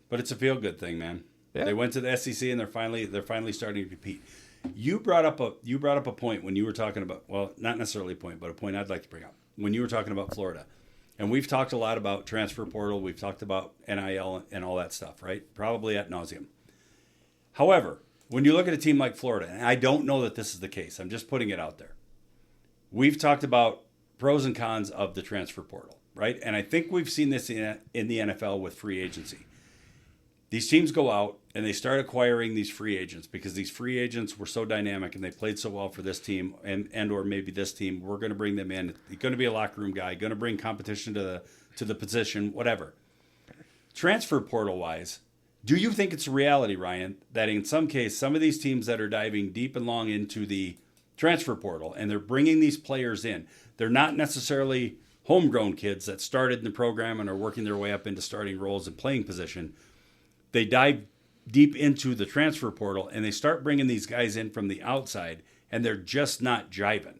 But it's a feel-good thing, man. Yeah. They went to the SEC and they're finally starting to compete. You brought up a point when you were talking about, well, not necessarily a point, but a point I'd like to bring up when you were talking about Florida. And we've talked a lot about transfer portal. We've talked about NIL and all that stuff, right? Probably ad nauseum. However, when you look at a team like Florida, and I don't know that this is the case, I'm just putting it out there. We've talked about pros and cons of the transfer portal, right? And I think we've seen this in the NFL with free agency. These teams go out and they start acquiring these free agents because these free agents were so dynamic and they played so well for this team and or maybe this team. We're going to bring them in. He's going to be a locker room guy, going to bring competition to the position, whatever. Transfer portal wise, do you think it's a reality, Ryan, that in some case, some of these teams that are diving deep and long into the transfer portal and they're bringing these players in, they're not necessarily homegrown kids that started in the program and are working their way up into starting roles and playing position. They dive deep into the transfer portal and they start bringing these guys in from the outside and they're just not jiving.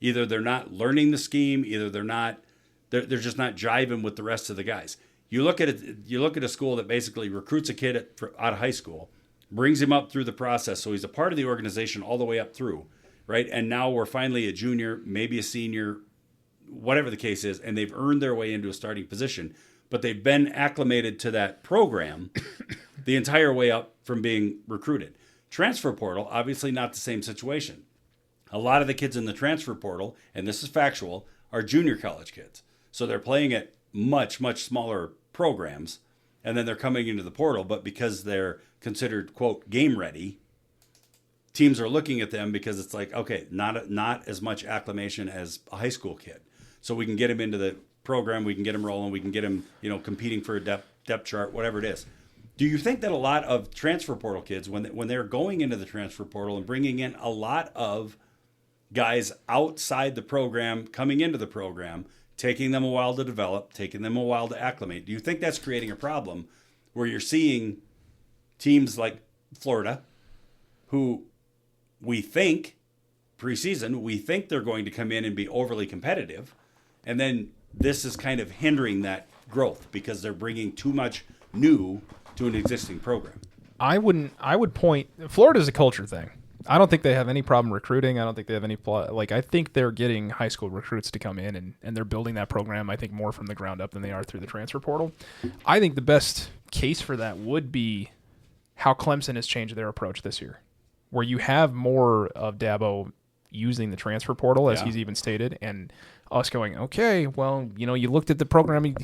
Either they're not learning the scheme, either they're just not jiving with the rest of the guys. You look at a school that basically recruits a kid out of high school, brings him up through the process, so he's a part of the organization all the way up through, right? And now we're finally a junior, maybe a senior, whatever the case is, and they've earned their way into a starting position, but they've been acclimated to that program the entire way up from being recruited. Transfer portal, obviously not the same situation. A lot of the kids in the transfer portal, and this is factual, are junior college kids. So they're playing at much, much smaller programs, and then they're coming into the portal, but because they're considered, quote, game ready, teams are looking at them because it's like, okay, not as much acclimation as a high school kid. So we can get him into the program, we can get him rolling, we can get him, competing for a depth chart, whatever it is. Do you think that a lot of transfer portal kids, when they're going into the transfer portal and bringing in a lot of guys outside the program, coming into the program, taking them a while to develop, taking them a while to acclimate, do you think that's creating a problem where you're seeing teams like Florida, who we think preseason, they're going to come in and be overly competitive, and then this is kind of hindering that growth because they're bringing too much new to an existing program? I would point, Florida's a culture thing. I don't think they have any problem recruiting. I don't think they have any I think they're getting high school recruits to come in and they're building that program, I think, more from the ground up than they are through the transfer portal. I think the best case for that would be how Clemson has changed their approach this year, where you have more of Dabo using the transfer portal, as he's even stated, and us going, okay, well, you looked at the program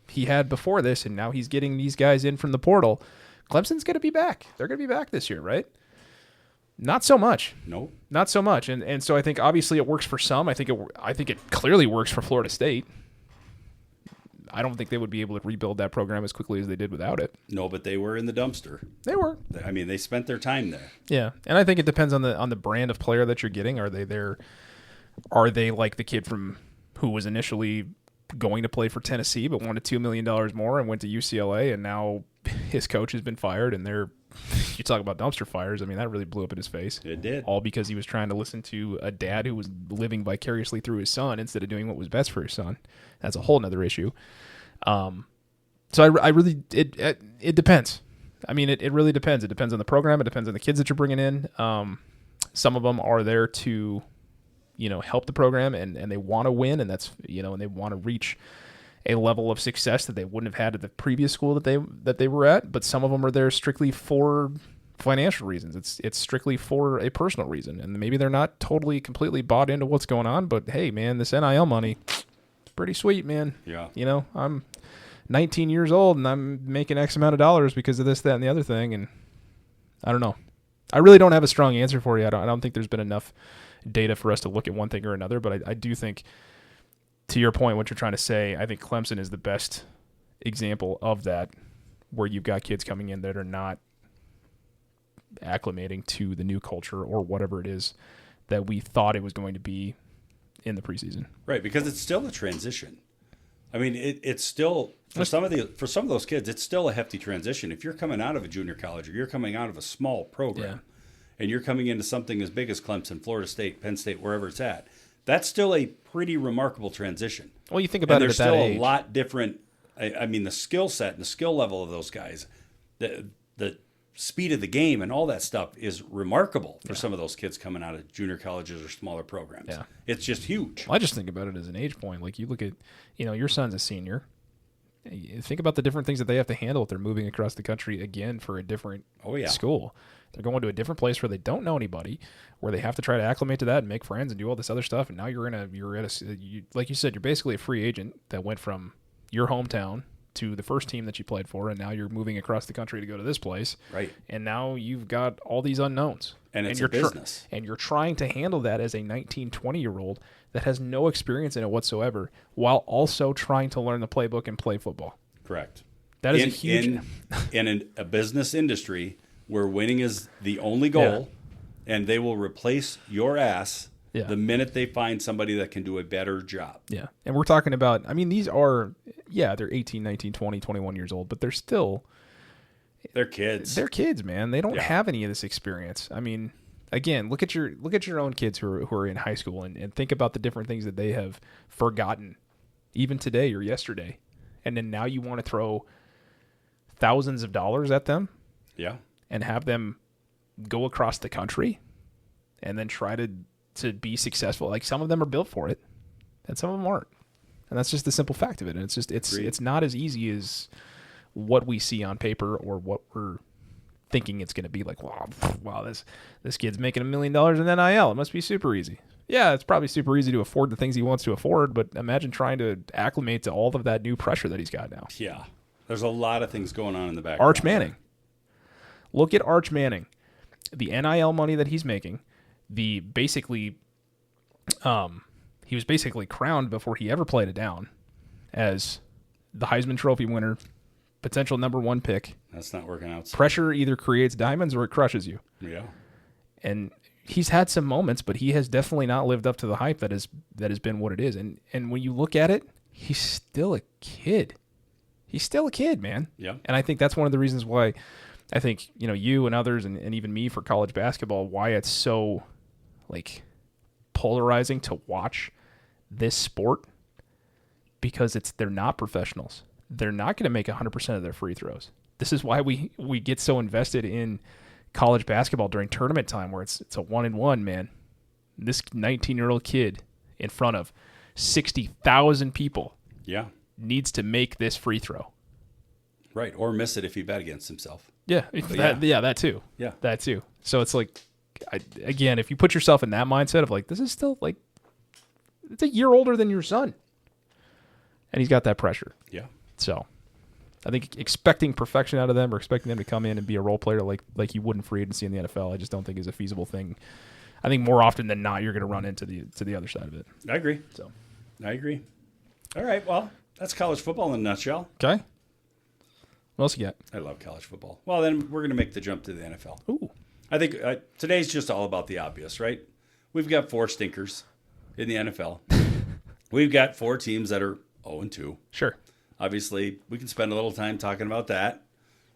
he had before this, and now he's getting these guys in from the portal. Clemson's going to be back. They're going to be back this year, right? Not so much. No. Not so much. And so I think obviously it works for some. I think it clearly works for Florida State. I don't think they would be able to rebuild that program as quickly as they did without it. No, but they were in the dumpster. They were. I mean, they spent their time there. Yeah, and I think it depends on the brand of player that you're getting. Are they there? Are they like the kid from who was initially going to play for Tennessee but wanted $2 million more and went to UCLA, and now his coach has been fired, and you talk about dumpster fires. I mean, that really blew up in his face. It did. All because he was trying to listen to a dad who was living vicariously through his son instead of doing what was best for his son. That's a whole nother issue. So I really, it depends. I mean, it really depends. It depends on the program. It depends on the kids that you're bringing in. Some of them are there to, help the program and they want to win, and that's, and they want to reach a level of success that they wouldn't have had at the previous school that they were at. But some of them are there strictly for financial reasons. It's strictly for a personal reason, and maybe they're not completely bought into what's going on. But hey, man, this NIL money, it's pretty sweet, man. Yeah. I'm 19 years old and I'm making X amount of dollars because of this, that, and the other thing, and I don't know. I really don't have a strong answer for you. I don't think there's been enough data for us to look at one thing or another, but I do think, to your point, what you're trying to say, I think Clemson is the best example of that, where you've got kids coming in that are not acclimating to the new culture or whatever it is that we thought it was going to be in the preseason. Right, because it's still a transition. I mean, it's still for some of those kids, it's still a hefty transition. If you're coming out of a junior college or you're coming out of a small program, and you're coming into something as big as Clemson, Florida State, Penn State, wherever it's at, that's still a pretty remarkable transition. Well, you think about it at that age. There's still a lot different. I mean, the skill set and the skill level of those guys, the speed of the game and all that stuff is remarkable for some of those kids coming out of junior colleges or smaller programs. Yeah. It's just huge. Well, I just think about it as an age point. Like you look at, your son's a senior. Think about the different things that they have to handle if they're moving across the country again for a different school. They're going to a different place where they don't know anybody, where they have to try to acclimate to that and make friends and do all this other stuff. And now like you said, you're basically a free agent that went from your hometown to the first team that you played for, and now you're moving across the country to go to this place. Right. And now you've got all these unknowns. And it's a business. And you're trying to handle that as a 19, 20-year-old that has no experience in it whatsoever, while also trying to learn the playbook and play football. Correct. That is a huge... in a business industry where winning is the only goal, and they will replace your ass the minute they find somebody that can do a better job. Yeah. And we're talking about, these are, they're 18, 19, 20, 21 years old, but they're still... They're kids. They're kids, man. They don't have any of this experience. I mean, again, look at your own kids who are in high school and think about the different things that they have forgotten, even today or yesterday. And then now you want to throw thousands of dollars at them and have them go across the country and then try to be successful. Like, some of them are built for it and some of them aren't. And that's just the simple fact of it. And it's not as easy as what we see on paper or what we're thinking it's going to be. Like, wow, this kid's making $1 million in NIL. It must be super easy. Yeah, it's probably super easy to afford the things he wants to afford, but imagine trying to acclimate to all of that new pressure that he's got now. Yeah. There's a lot of things going on in the background. Arch Manning. Look at Arch Manning. The NIL money that he's making, he was basically crowned before he ever played it down as the Heisman Trophy winner, potential #1 pick. That's not working out. Pressure either creates diamonds or it crushes you. Yeah. And he's had some moments, but he has definitely not lived up to the hype that has been what it is. And when you look at it, he's still a kid. He's still a kid, man. Yeah. And I think that's one of the reasons why I think, you and others and even me for college basketball, why it's so polarizing to watch this sport, because they're not professionals. They're not going to make 100% of their free throws. This is why we get so invested in college basketball during tournament time, where it's a 1-and-1, man. This 19-year-old kid in front of 60,000 people needs to make this free throw. Right, or miss it if he bet against himself. Yeah, that too. Yeah. That too. So it's like, again, if you put yourself in that mindset of this is still it's a year older than your son. And he's got that pressure. Yeah. So I think expecting perfection out of them or expecting them to come in and be a role player like you would in free agency in the NFL, I just don't think is a feasible thing. I think more often than not, you're going to run into the other side of it. I agree. So I agree. All right. Well, that's college football in a nutshell. Okay. What else you got? I love college football. Well, then we're going to make the jump to the NFL. Ooh. I think today's just all about the obvious, right? We've got 4 stinkers in the NFL. We've got 4 teams that are 0-2. Sure. Obviously, we can spend a little time talking about that,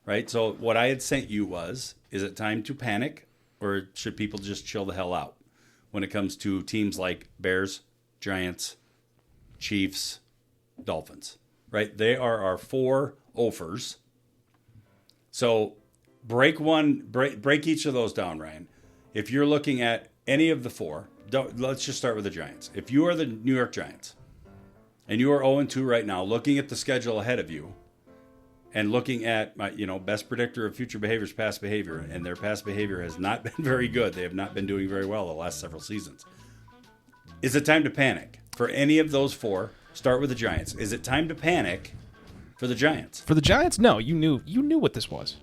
right? So what I had sent you was, is it time to panic, or should people just chill the hell out when it comes to teams like Bears, Giants, Chiefs, Dolphins, right? They are our 4 offers. So break each of those down, Ryan. If you're looking at any of the 4, let's just start with the Giants. If you are the New York Giants and you are 0-2 right now, looking at the schedule ahead of you and looking at my, best predictor of future behavior is past behavior, and their past behavior has not been very good. They have not been doing very well the last several seasons. Is it time to panic for any of those 4? Start with the Giants. Is it time to panic for the Giants? For the Giants, no. You knew what this was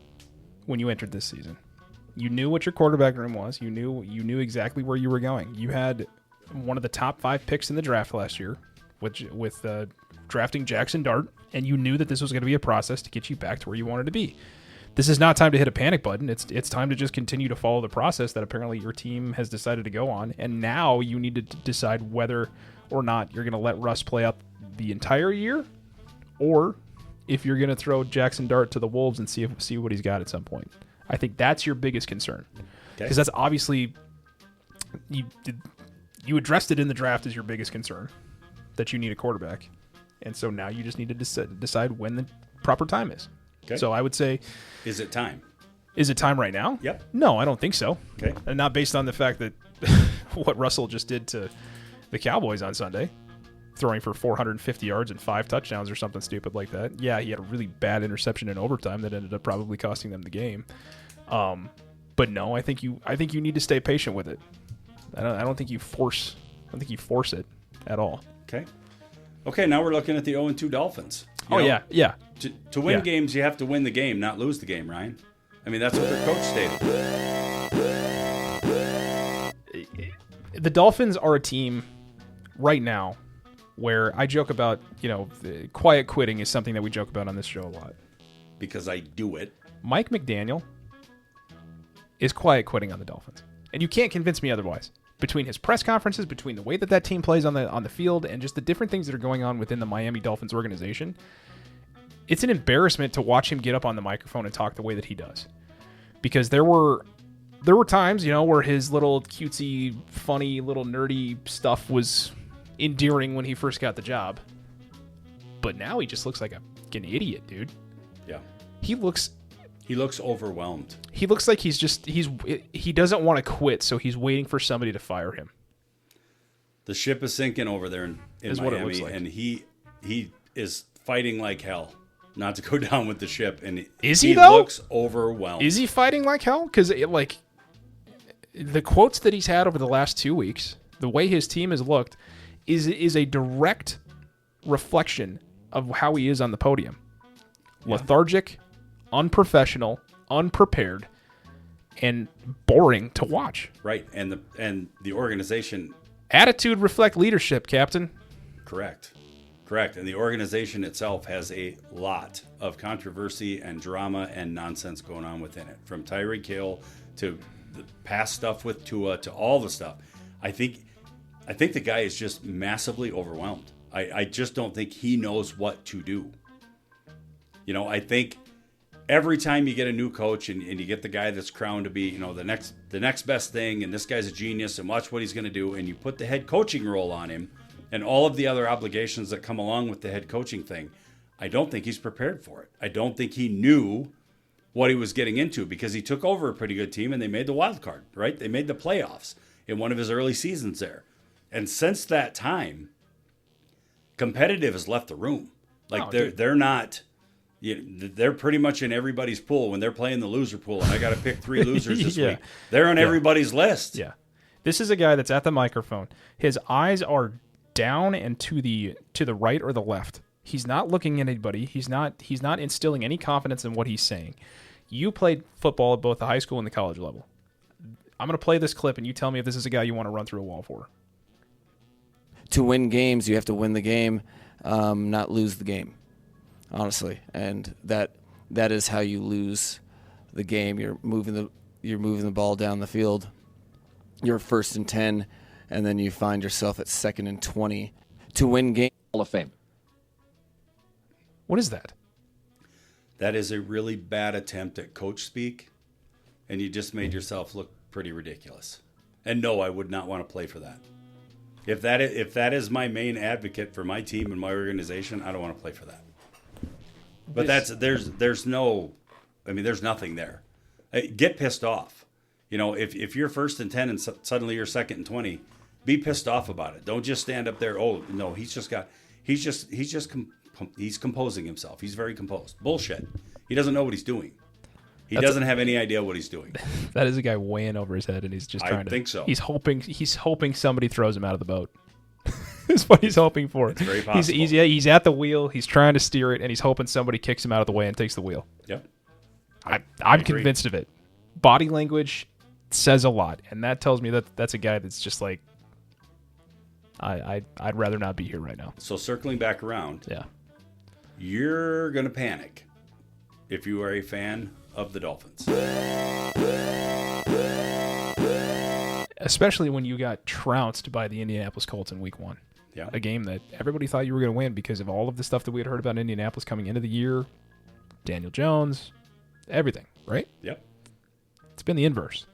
when you entered this season. You knew what your quarterback room was. You knew exactly where you were going. You had one of the top 5 picks in the draft last year, with drafting Jackson Dart, and you knew that this was going to be a process to get you back to where you wanted to be. This is not time to hit a panic button. It's time to just continue to follow the process that apparently your team has decided to go on, and now you need to decide whether or not you're going to let Russ play out the entire year, or if you're going to throw Jackson Dart to the Wolves and see what he's got at some point. I think that's your biggest concern, because that's obviously you addressed it in the draft as your biggest concern, that you need a quarterback, and so now you just need to decide when the proper time is. Okay. So I would say, is it time? Is it time right now? Yep. No, I don't think so. Okay. And not based on the fact that what Russell just did to the Cowboys on Sunday, throwing for 450 yards and 5 touchdowns or something stupid like that. Yeah, he had a really bad interception in overtime that ended up probably costing them the game. But no, I think you need to stay patient with it. I don't think you force it at all. Okay. Okay, now we're looking at the 0-2 Dolphins. Yeah. To win games, you have to win the game, not lose the game, Ryan. I mean, that's what their coach stated. The Dolphins are a team right now where I joke about, quiet quitting is something that we joke about on this show a lot. Because I do it. Mike McDaniel is quiet quitting on the Dolphins. And you can't convince me otherwise. Between his press conferences, between the way that team plays on the field, and just the different things that are going on within the Miami Dolphins organization, it's an embarrassment to watch him get up on the microphone and talk the way that he does. Because there were times, where his little cutesy, funny, little nerdy stuff was endearing when he first got the job. But now he just looks like an idiot, dude. Yeah. He looks overwhelmed. He looks like he doesn't want to quit, so he's waiting for somebody to fire him. The ship is sinking over there in is Miami, what it looks like. And he is fighting like hell not to go down with the ship. And is he though? Looks overwhelmed. Is he fighting like hell? Because the quotes that he's had over the last 2 weeks, the way his team has looked, is a direct reflection of how he is on the podium. Yeah. Lethargic, unprofessional, unprepared, and boring to watch. Right, and the organization... Attitude reflect leadership, Captain. Correct. And the organization itself has a lot of controversy and drama and nonsense going on within it. From Tyreek Hill to the past stuff with Tua to all the stuff. I think the guy is just massively overwhelmed. I just don't think he knows what to do. I think every time you get a new coach and you get the guy that's crowned to be, the next best thing, and this guy's a genius and watch what he's going to do, and you put the head coaching role on him and all of the other obligations that come along with the head coaching thing, I don't think he's prepared for it. I don't think he knew what he was getting into, because he took over a pretty good team and they made the wild card, right? They made the playoffs in one of his early seasons there. And since that time, competitive has left the room. They're not... they're pretty much in everybody's pool when they're playing the loser pool, and I got to pick 3 losers this week. They're on everybody's list. Yeah. This is a guy that's at the microphone. His eyes are down and to the right or the left. He's not looking at anybody. He's not instilling any confidence in what he's saying. You played football at both the high school and the college level. I'm going to play this clip, and you tell me if this is a guy you want to run through a wall for. To win games, you have to win the game, not lose the game. Honestly, and that is how you lose the game. You're moving the ball down the field. You're 1st and 10, and then you find yourself at 2nd and 20 to win game. Hall of Fame. What is that? That is a really bad attempt at coach speak, and you just made yourself look pretty ridiculous. And no, I would not want to play for that. If that is my main advocate for my team and my organization, I don't want to play for that. But there's nothing there. Get pissed off. If you're 1st and 10 and suddenly you're 2nd and 20, be pissed off about it. Don't just stand up there. Oh no, he's composing himself. He's very composed. Bullshit. He doesn't know what he's doing. He doesn't have any idea what he's doing. That is a guy way in over his head, and he's just trying to. I think so. He's hoping somebody throws him out of the boat. Is what he's hoping for. It's very possible. He's at the wheel. He's trying to steer it, and he's hoping somebody kicks him out of the way and takes the wheel. Yep. I'm convinced of it. Body language says a lot, and that tells me that that's a guy that's just like, I'd rather not be here right now. So circling back around, Yeah. you're going to panic if you are a fan of the Dolphins. Especially when you got trounced by the Indianapolis Colts in week 1. Yeah. A game that everybody thought you were going to win because of all of the stuff that we had heard about Indianapolis coming into the year. Daniel Jones, everything, right? Yep. It's been the inverse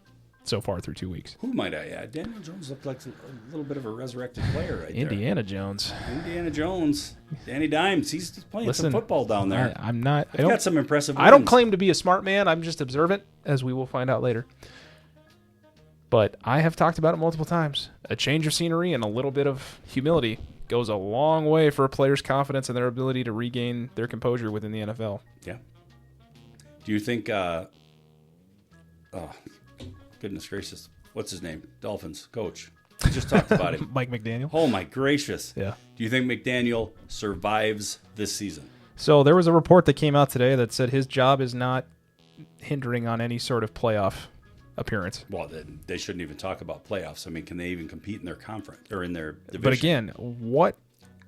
so far through 2 weeks. Who might I add? Daniel Jones looked like a little bit of a resurrected player right Indiana Jones. there. Indiana Jones. Danny Dimes. He's playing some football down there. I'm not. He's got some impressive wins. I don't claim to be a smart man. I'm just observant, as we will find out later. But I have talked about it multiple times. A change of scenery and a little bit of humility goes a long way for a player's confidence and their ability to regain their composure within the NFL. Yeah. Do you think, oh, goodness gracious, what's his name? Dolphins coach. We just talked about him. Mike McDaniel? Oh, my gracious. Yeah. Do you think McDaniel survives this season? So there was a report that came out today that said his job is not hindering on any sort of playoff appearance. Well, then they shouldn't even talk about playoffs. I mean, can they even compete in their conference or in their division? But again, what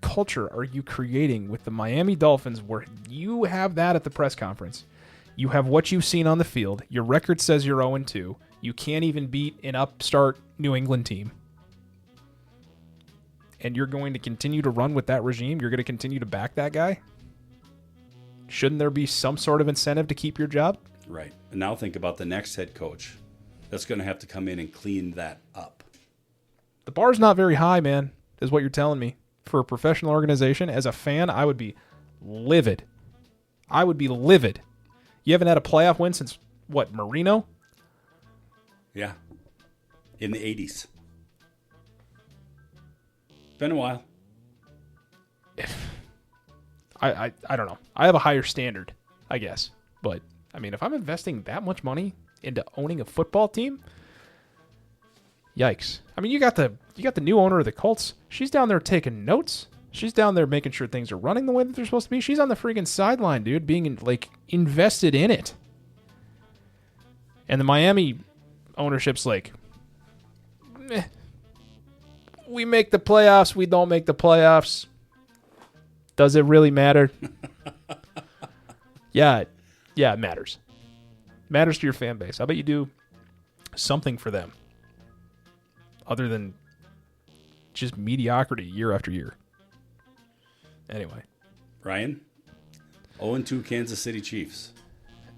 culture are you creating with the Miami Dolphins where you have that at the press conference? You have what you've seen on the field. Your record says you're 0-2. You can't even beat an upstart New England team. And you're going to continue to run with that regime? You're going to continue to back that guy? Shouldn't there be some sort of incentive to keep your job? Right. And now think about the next head coach that's going to have to come in and clean that up. The bar's not very high, man, is what you're telling me. For a professional organization, as a fan, I would be livid. I would be livid. You haven't had a playoff win since, what, Marino? Yeah. In the 80s. Been a while. I don't know. I have a higher standard, I guess. But, I mean, if I'm investing that much money into owning a football team, yikes. I mean, you got the new owner of the Colts. She's down there taking notes. She's down there making sure things are running the way that they're supposed to be. She's on the freaking sideline, dude, being invested in it. And the Miami ownership's like, meh. We make the playoffs. We don't make the playoffs. Does it really matter? Yeah, it matters. Matters to your fan base. I bet you do something for them other than just mediocrity year after year. Anyway. Ryan, 0-2 Kansas City Chiefs.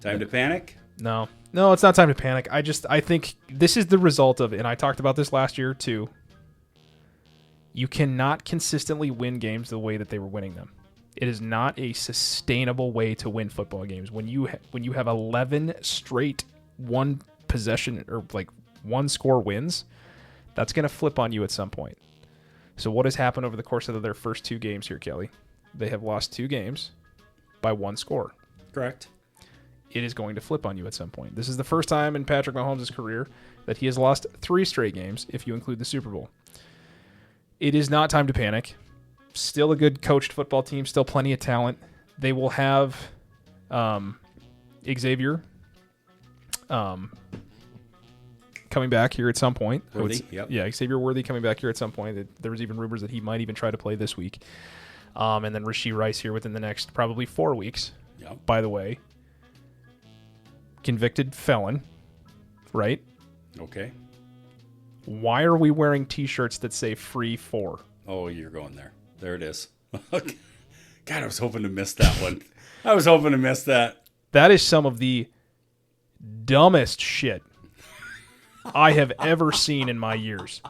Time to panic? No, it's not time to panic. I think this is the result of, and I talked about this last year too, you cannot consistently win games the way that they were winning them. It is not a sustainable way to win football games. When you have 11 straight one possession or like one score wins, that's going to flip on you at some point. So what has happened over the course of their first 2 games here, Kelly? They have lost 2 games by 1 score. Correct. It is going to flip on you at some point. This is the first time in Patrick Mahomes' career that he has lost 3 straight games, if you include the Super Bowl. It is not time to panic. Still a good coached football team. Still plenty of talent. They will have Xavier coming back here at some point. Worthy, yep. Yeah, Xavier Worthy coming back here at some point. There was even rumors that he might even try to play this week. And then Rashee Rice here within the next probably 4 weeks. Yep. By the way, convicted felon, right? Okay. Why are we wearing T-shirts that say free 4? Oh, you're going there. There it is. God, I was hoping to miss that one. I was hoping to miss that. That is some of the dumbest shit I have ever seen in my years.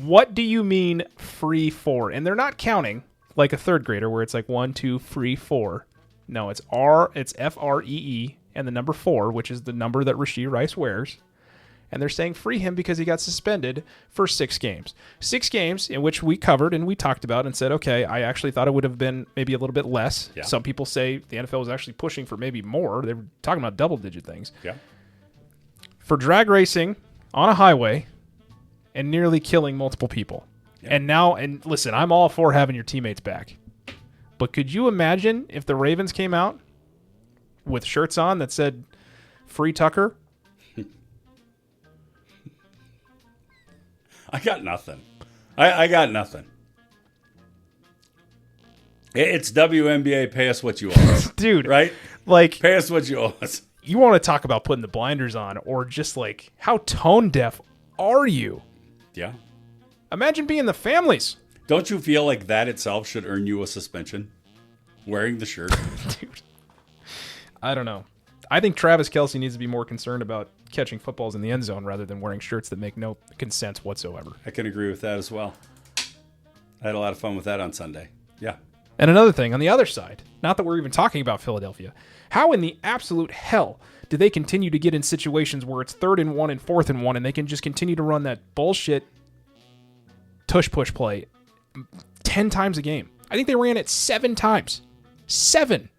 What do you mean free 4? And they're not counting like a third grader where it's like 1, 2, free 4. No, it's F-R-E-E and the number 4, which is the number that Rashee Rice wears. And they're saying free him because he got suspended for 6 games. 6 games in which we covered and we talked about and said, okay, I actually thought it would have been maybe a little bit less. Yeah. Some people say the NFL was actually pushing for maybe more. They were talking about double-digit things. Yeah. For drag racing on a highway and nearly killing multiple people. Yeah. And listen, I'm all for having your teammates back. But could you imagine if the Ravens came out with shirts on that said free Tucker? I got nothing. I got nothing. It's WNBA. Pay us what you owe us, Dude. Right? Like, pay us what you owe us. You want to talk about putting the blinders on, or just like, how tone deaf are you? Yeah. Imagine being the families. Don't you feel like that itself should earn you a suspension? Wearing the shirt. Dude. I don't know. I think Travis Kelce needs to be more concerned about catching footballs in the end zone rather than wearing shirts that make no sense whatsoever. I can agree with that as well. I had a lot of fun with that on Sunday. Yeah. And another thing, on the other side, not that we're even talking about Philadelphia, how in the absolute hell do they continue to get in situations where it's 3rd and 1 and 4th and 1 and they can just continue to run that bullshit tush-push play 10 times a game? I think they ran it 7 times. 7.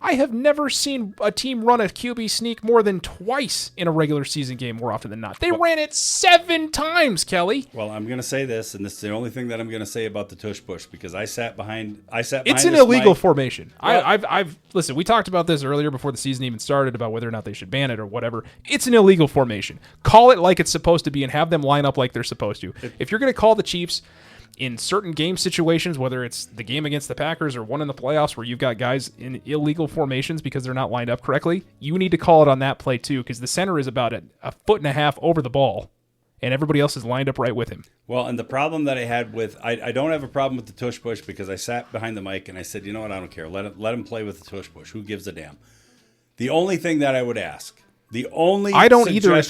I have never seen a team run a QB sneak more than twice in a regular season game more often than not. They ran it 7 times, Kelly. Well, I'm going to say this, and this is the only thing that I'm going to say about the tush push, because I sat behind. It's an illegal mic. formation. Well, I've listen. We talked about this earlier before the season even started about whether or not they should ban it or whatever. It's an illegal formation. Call it like it's supposed to be and have them line up like they're supposed to. If you're going to call the Chiefs in certain game situations, whether it's the game against the Packers or one in the playoffs where you've got guys in illegal formations because they're not lined up correctly, you need to call it on that play too, because the center is about a 1.5 feet over the ball, and everybody else is lined up right with him. Well, and the problem that I had with, I don't have a problem with the tush push, because I sat behind the mic and I said, you know what, I don't care. Let him play with the tush push. Who gives a damn? The only thing that I would ask, I don't either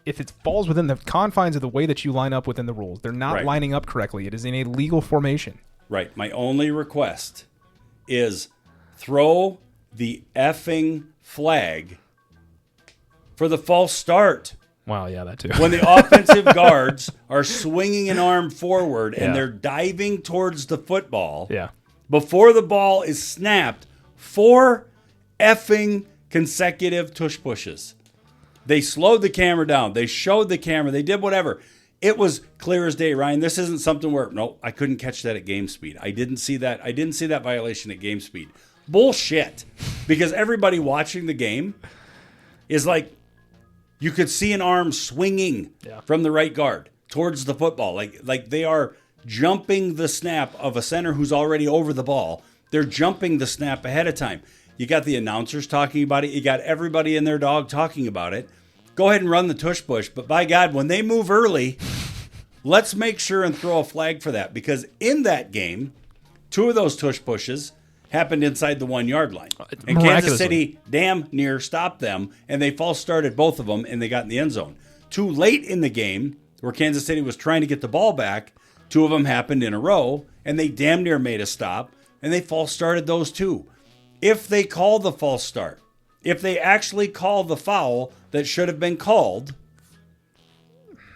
if it falls within the confines of the way that you line up within the rules. They're not lining up correctly. It is in a legal formation. Right. My only request is throw the effing flag for the false start. Wow, yeah, that too. When the offensive guards are swinging an arm forward and they're diving towards the football before the ball is snapped, 4 effing consecutive tush pushes. They slowed the camera down. They showed the camera. They did whatever. It was clear as day, Ryan. This isn't something where, no, I couldn't catch that at game speed. I didn't see that. I didn't see that violation at game speed. Bullshit. Because everybody watching the game is like, you could see an arm swinging from the right guard towards the football. Like they are jumping the snap of a center who's already over the ball. They're jumping the snap ahead of time. You got the announcers talking about it. You got everybody and their dog talking about it. Go ahead and run the tush push. But by God, when they move early, let's make sure and throw a flag for that. Because in that game, 2 of those tush pushes happened inside the 1 yard line. And Kansas City damn near stopped them. And they false started both of them, and they got in the end zone. Too late in the game, where Kansas City was trying to get the ball back, 2 of them happened in a row, and they damn near made a stop. And they false started those 2. If they call the false start, if they actually call the foul that should have been called,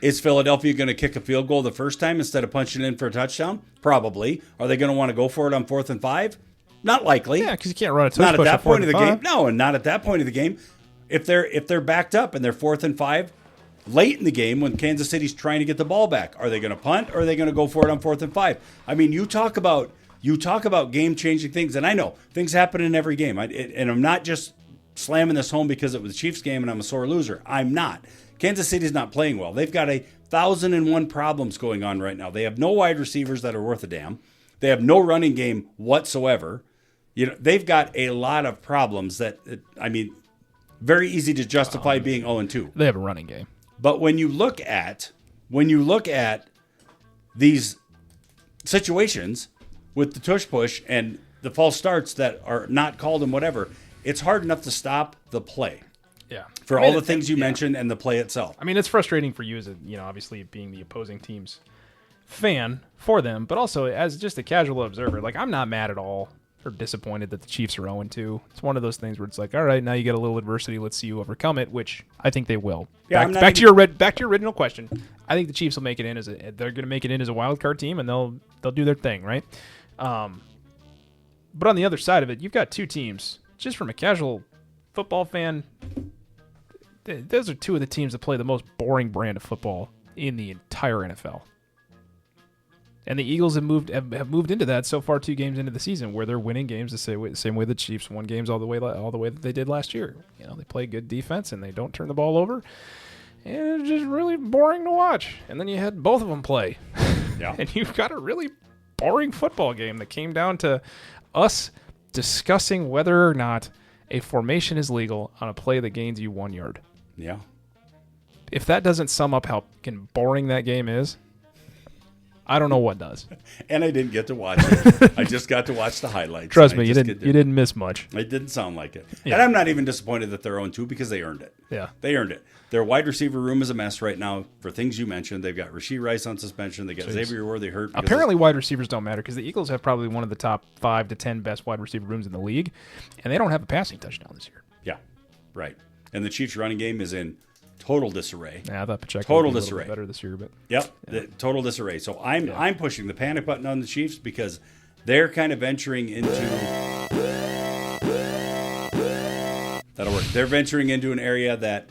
is Philadelphia going to kick a field goal the first time instead of punching in for a touchdown? Probably. Are they going to want to go for it on 4th and 5? Not likely. Yeah, because you can't run a tush not push at that point of the 5. game. No, and not at that point of the game. If they're backed up and they're 4th and 5, late in the game when Kansas City's trying to get the ball back, are they going to punt or are they going to go for it on 4th and 5? I mean, you talk about game-changing things, and I know things happen in every game. And I'm not just slamming this home because it was the Chiefs game and I'm a sore loser. I'm not. Kansas City's not playing well. They've got 1,001 problems going on right now. They have no wide receivers that are worth a damn. They have no running game whatsoever. You know, they've got a lot of problems that, very easy to justify being 0-2. They have a running game. But when you look at these situations with the tush push and the false starts that are not called and whatever, it's hard enough to stop the play. Yeah. For all the things you mentioned and the play itself. I mean, it's frustrating for you as obviously being the opposing team's fan for them, but also as just a casual observer. Like, I'm not mad at all or disappointed that the Chiefs are 0-2. It's one of those things where it's like, all right, now you get a little adversity. Let's see you overcome it, which I think they will. Yeah, back to your original question. I think the Chiefs will make it in they're going to make it in as a wild card team, and they'll do their thing, right? But on the other side of it, you've got 2 teams. Just from a casual football fan, those are 2 of the teams that play the most boring brand of football in the entire NFL. And the Eagles have moved into that so far 2 games into the season, where they're winning games the same way the Chiefs won games all the way that they did last year. They play good defense and they don't turn the ball over. And it was just really boring to watch. And then you had both of them play. Yeah. And you've got a really boring football game that came down to us discussing whether or not a formation is legal on a play that gains you 1 yard. Yeah. If that doesn't sum up how fucking boring that game is, I don't know what does. And I didn't get to watch it. I just got to watch the highlights. Trust me, you didn't miss much. It didn't sound like it. Yeah. And I'm not even disappointed that they're 0-2 because they earned it. Yeah. They earned it. Their wide receiver room is a mess right now for things you mentioned. They've got Rashee Rice on suspension. They got Xavier Worthy hurt. Apparently, wide receivers don't matter because the Eagles have probably one of the top 5 to 10 best wide receiver rooms in the league, and they don't have a passing touchdown this year. Yeah, right. And the Chiefs' running game is in total disarray. Yeah, I thought Pacheco total would be disarray. A little bit better this year, but yep, the total disarray. So I'm pushing the panic button on the Chiefs because they're kind of venturing into that'll work. They're venturing into an area that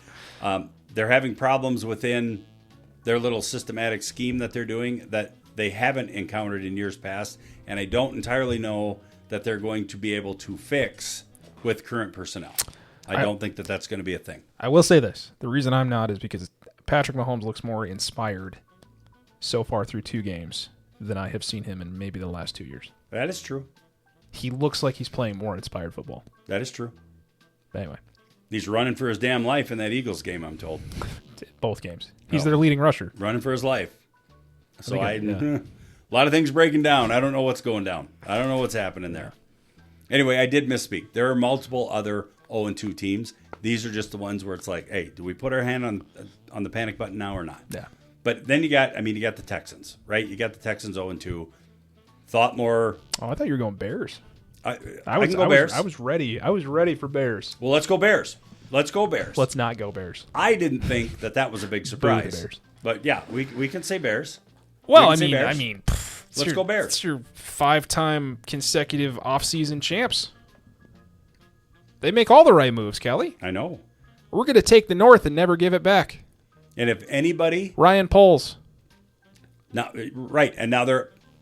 they're having problems within their little systematic scheme that they're doing that they haven't encountered in years past, and I don't entirely know that they're going to be able to fix with current personnel. I don't think that that's going to be a thing. I will say this. The reason I'm not is because Patrick Mahomes looks more inspired so far through 2 games than I have seen him in maybe the last 2 years. That is true. He looks like he's playing more inspired football. That is true. But anyway. He's running for his damn life in that Eagles game, I'm told. Both games. He's their leading rusher. Running for his life. So a yeah. lot of things breaking down. I don't know what's going down. I don't know what's happening there. Anyway, I did misspeak. There are multiple other 0-2 teams. These are just the ones where it's like, hey, do we put our hand on the panic button now or not? Yeah. But then you got the Texans, right? You got the Texans 0-2. Thought more. Oh, I thought you were going Bears. I can go Bears. I was ready. I was ready for Bears. Well, let's go Bears. Let's go Bears. Let's not go Bears. I didn't think that was a big surprise. Boo the Bears. But yeah, we can say Bears. Well, let's go Bears. It's your 5-time consecutive offseason champs. They make all the right moves, Kelly. I know. We're going to take the North and never give it back. And if anybody, Ryan Poles. now right, and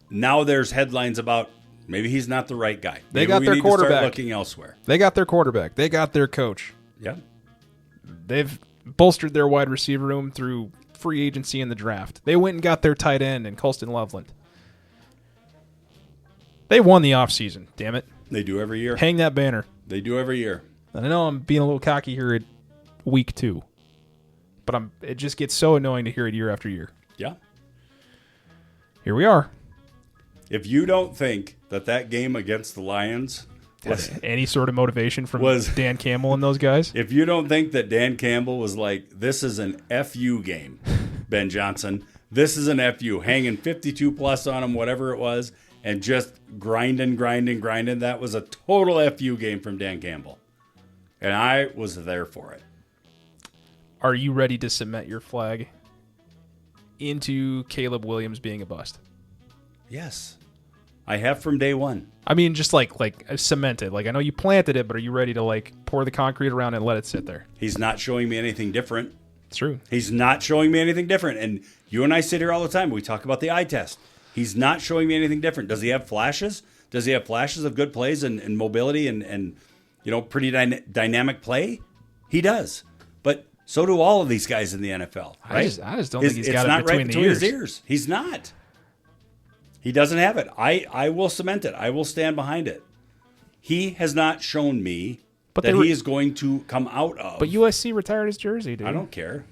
now there's headlines about maybe he's not the right guy. They Maybe got we their need to start quarterback. looking elsewhere. They got their quarterback. They got their coach. Yeah. They've bolstered their wide receiver room through free agency and the draft. They went and got their tight end in Colston Loveland. They won the offseason, damn it. They do every year. Hang that banner. They do every year. And I know I'm being a little cocky here at week 2, but it just gets so annoying to hear it year after year. Yeah. Here we are. If you don't think that game against the Lions was Any sort of motivation from was- Dan Campbell and those guys? if you don't think that Dan Campbell was like, this is an FU game, Ben Johnson, this is an FU, hanging 52 plus on him, whatever it was, and just grinding, that was a total FU game from Dan Campbell. And I was there for it. Are you ready to cement your flag into Caleb Williams being a bust? Yes. I have from day one. I mean, just like cemented. Like, I know you planted it, but are you ready to pour the concrete around and let it sit there? He's not showing me anything different. It's true. He's not showing me anything different. And you and I sit here all the time. We talk about the eye test. He's not showing me anything different. Does he have flashes? Does he have flashes of good plays and mobility and pretty dynamic play? He does. But so do all of these guys in the NFL. Right? I just don't think he's got it between the ears. His ears. He's not. He doesn't have it. I will cement it. I will stand behind it. He has not shown me that he is going to come out of. But USC retired his jersey, dude. I don't care.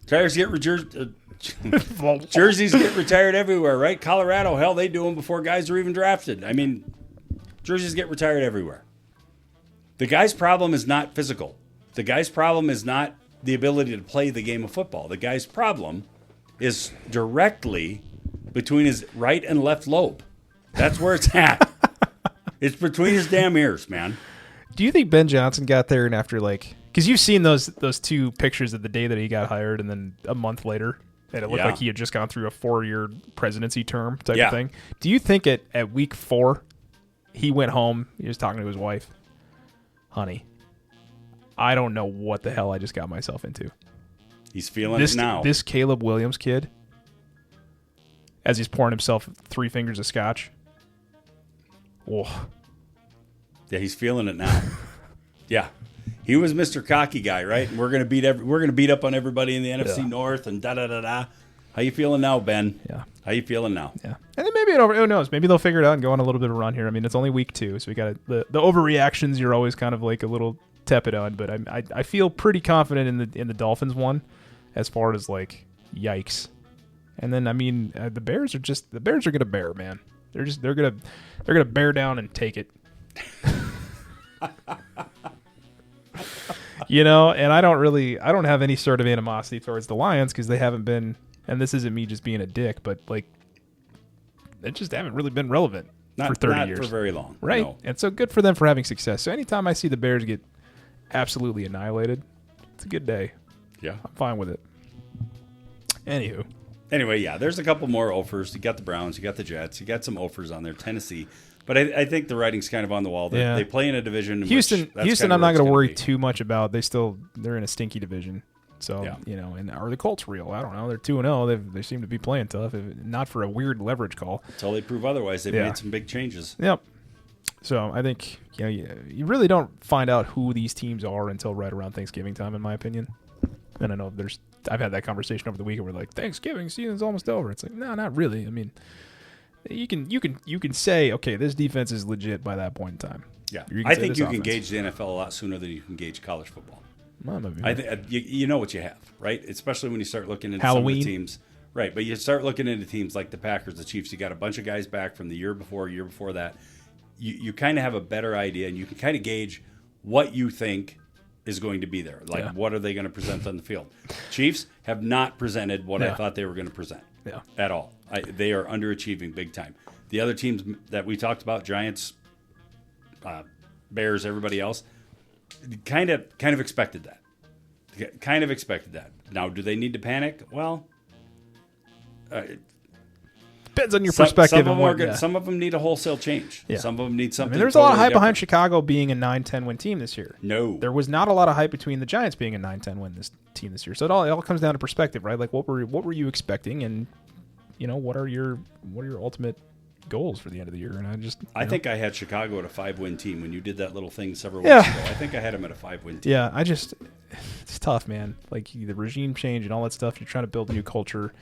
Tires get jerseys get retired everywhere, right? Colorado, hell, they do them before guys are even drafted. I mean, jerseys get retired everywhere. The guy's problem is not physical. The guy's problem is not the ability to play the game of football. The guy's problem is directly between his right and left lobe. That's where it's at. It's between his damn ears, man. Do you think Ben Johnson got there and after because you've seen those 2 pictures of the day that he got hired and then a month later, and it looked like he had just gone through a 4-year presidency term type of thing. Do you think at week 4 he went home, he was talking to his wife, honey, I don't know what the hell I just got myself into. He's feeling it now. This Caleb Williams kid, as he's pouring himself 3 fingers of scotch. Oh. Yeah, he's feeling it now. Yeah. He was Mr. Cocky guy, right? And we're gonna beat up on everybody in the NFC North and da da da da. How you feeling now, Ben? Yeah. How you feeling now? Yeah. And then maybe who knows? Maybe they'll figure it out and go on a little bit of a run here. I mean, it's only week 2, so we got the overreactions. You're always kind of like a little tepid on, but I feel pretty confident in the Dolphins one, as far as like yikes. And then I mean the Bears are gonna bear, man. They're gonna bear down and take it. You know, and I don't have any sort of animosity towards the Lions because they haven't been, and this isn't me just being a dick, but like they just haven't really been relevant for 30 years. Not for very long. Right. No. And so good for them for having success. So anytime I see the Bears get absolutely annihilated, it's a good day. Yeah. I'm fine with it. Anywho. Anyway, yeah, there's a couple more offers. You got the Browns, you got the Jets, you got some offers on there, Tennessee. But I think the writing's kind of on the wall. They play in a division. In Houston, which I'm not going to worry too much about. They're in a stinky division. So, Yeah. you know, and are the Colts real? I don't know. They're 2-0. They seem to be playing tough, not for a weird leverage call. Until they prove otherwise. They've made some big changes. Yep. So I think you really don't find out who these teams are until right around Thanksgiving time, in my opinion. And I know I've had that conversation over the weekend where like Thanksgiving season's almost over. It's like, no, not really. I mean, you can say, okay, this defense is legit by that point in time. Yeah, I think you can gauge the NFL a lot sooner than you can gauge college football. Well, I think you know what you have, right? Especially when you start looking into Halloween. some of the teams, right? But you start looking into teams like the Packers, the Chiefs. You got a bunch of guys back from the year before that. You kind of have a better idea, and you can kind of gauge what you think is going to be there. Like, what are they going to present on the field? Chiefs have not presented what I thought they were going to present at all. They are underachieving big time. The other teams that we talked about, Giants, Bears, everybody else, kind of expected that. Kind of expected that. Now, do they need to panic? Well, depends on your perspective. Some of them need a wholesale change. Yeah. Some of them need something. There's a lot of hype behind Chicago being a 9-10 win team this year. No, there was not a lot of hype between the Giants being a 9-10 win team this year. So it all comes down to perspective, right? Like what were you expecting, and you know what are your ultimate goals for the end of the year? And I think I had Chicago at a 5-win team when you did that little thing several weeks ago. I think I had them at a 5-win team. Yeah, it's tough, man. Like the regime change and all that stuff. You're trying to build a new culture,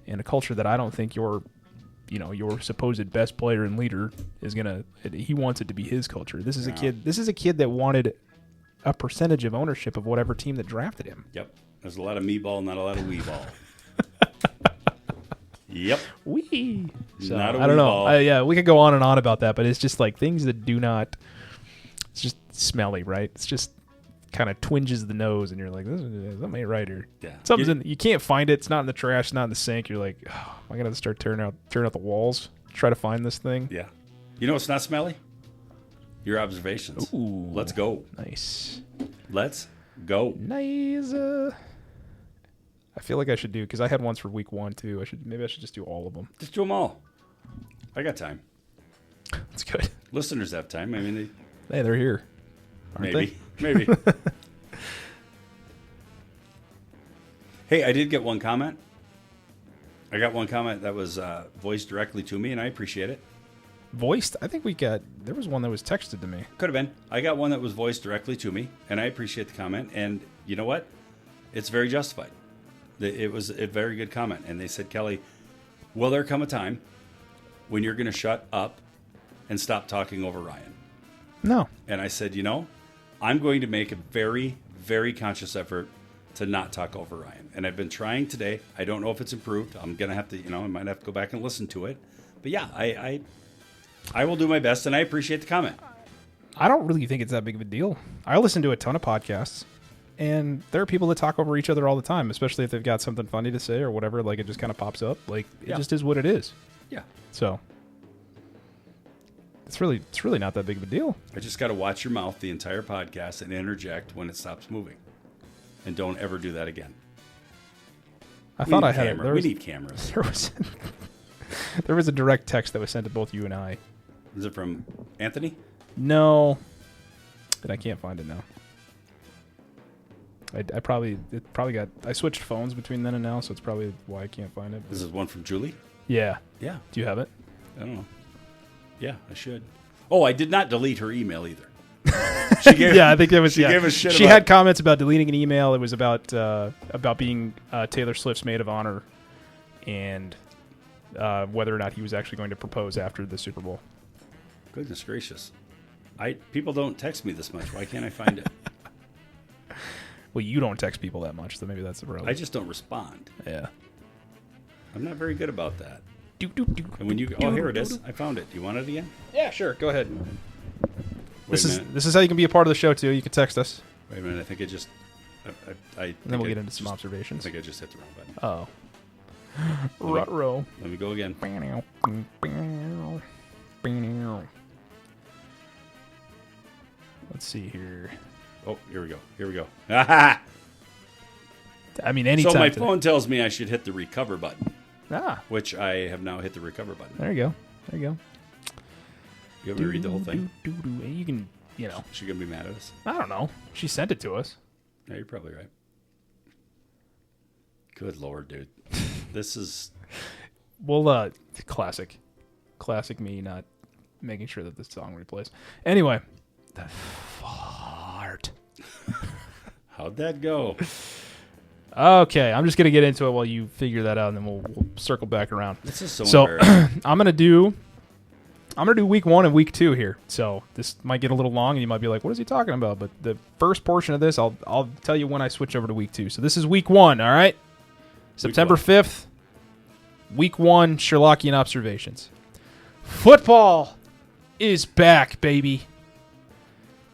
and a culture that I don't think your supposed best player and leader is he wants it to be his culture. This is a kid that wanted a percentage of ownership of whatever team that drafted him. Yep. There's a lot of me ball, not a lot of wee ball. Yep. Wee. So, not a I don't know. ball. We could go on and on about that, but it's just like things that do not. It's just smelly, right? It's just kind of twinges the nose, and you're like, "Something ain't right here." Yeah. Something's you can't find it. It's not in the trash. It's not in the sink. You're like, oh, am I gonna start tearing out the walls, try to find this thing? Yeah. You know what's not smelly? Your observations. Ooh. Let's go. Nice. Let's go. Nice. I feel like I should do, because I had ones for week 1 too. Maybe I should just do all of them. Just do them all. I got time. That's good. Listeners have time. I mean, they're here. Aren't maybe. they? Maybe. Hey, I did get one comment. I got one comment that was voiced directly to me, and I appreciate it. Voiced? I think there was one that was texted to me. Could have been. I got one that was voiced directly to me, and I appreciate the comment. And you know what? It's very justified. It was a very good comment. And they said, Kelly, will there come a time when you're going to shut up and stop talking over Ryan? No. And I said, I'm going to make a very, very conscious effort to not talk over Ryan. And I've been trying today. I don't know if it's improved. I'm going to have to, I might have to go back and listen to it. But yeah, I will do my best, and I appreciate the comment. I don't really think it's that big of a deal. I listen to a ton of podcasts, and there are people that talk over each other all the time, especially if they've got something funny to say or whatever. Like, it just kind of pops up. Like, it just is what it is. Yeah. So it's really not that big of a deal. I just got to watch your mouth the entire podcast and interject when it stops moving. And don't ever do that again. I thought I had it. We need cameras. There was a direct text that was sent to both you and I. Is it from Anthony? No. And I can't find it now. I switched phones between then and now, so it's probably why I can't find it. This is one from Julie? Yeah. Yeah. Do you have it? I don't know. Yeah, I should. Oh, I did not delete her email either. She gave, Yeah, I think it was. She yeah. gave a shit. She about, had comments about deleting an email. It was about being Taylor Swift's maid of honor, and whether or not he was actually going to propose after the Super Bowl. Goodness gracious. People don't text me this much. Why can't I find it? Well, you don't text people that much, so maybe that's the problem. I just don't respond. Yeah. I'm not very good about that. Do, do, do, And when you do, oh, here it do, is. do. I found it. Do you want it again? Yeah, sure. Go ahead. Wait a minute. This is how you can be a part of the show too. You can text us, Wait a minute. I think it just. and then we'll get into some observations. I think I just hit the wrong button. Oh. Ruh-roh. Let me go again. Let's see here. Oh, here we go. Here we go. Ah! I mean, anytime. So my today. phone tells me I should hit the recover button, Ah, which I have now hit the recover button. there you go. There you go. You want me to read the whole thing? And you can, you know, Is she going to be mad at us? I don't know. She sent it to us. No, you're probably right. Good Lord, dude. This is... Well, classic me not making sure that this song replays. Anyway, the fart. How'd that go? Okay, I'm just gonna get into it while you figure that out, and then we'll circle back around. This is so I'm embarrassing. gonna do week 1 and week 2 here. So this might get a little long, and you might be like, "What is he talking about?" But the first portion of this, I'll tell you when I switch over to week 2. So this is week 1. All right, September 5th. Week 1 Sherlockian observations. Football is back, baby.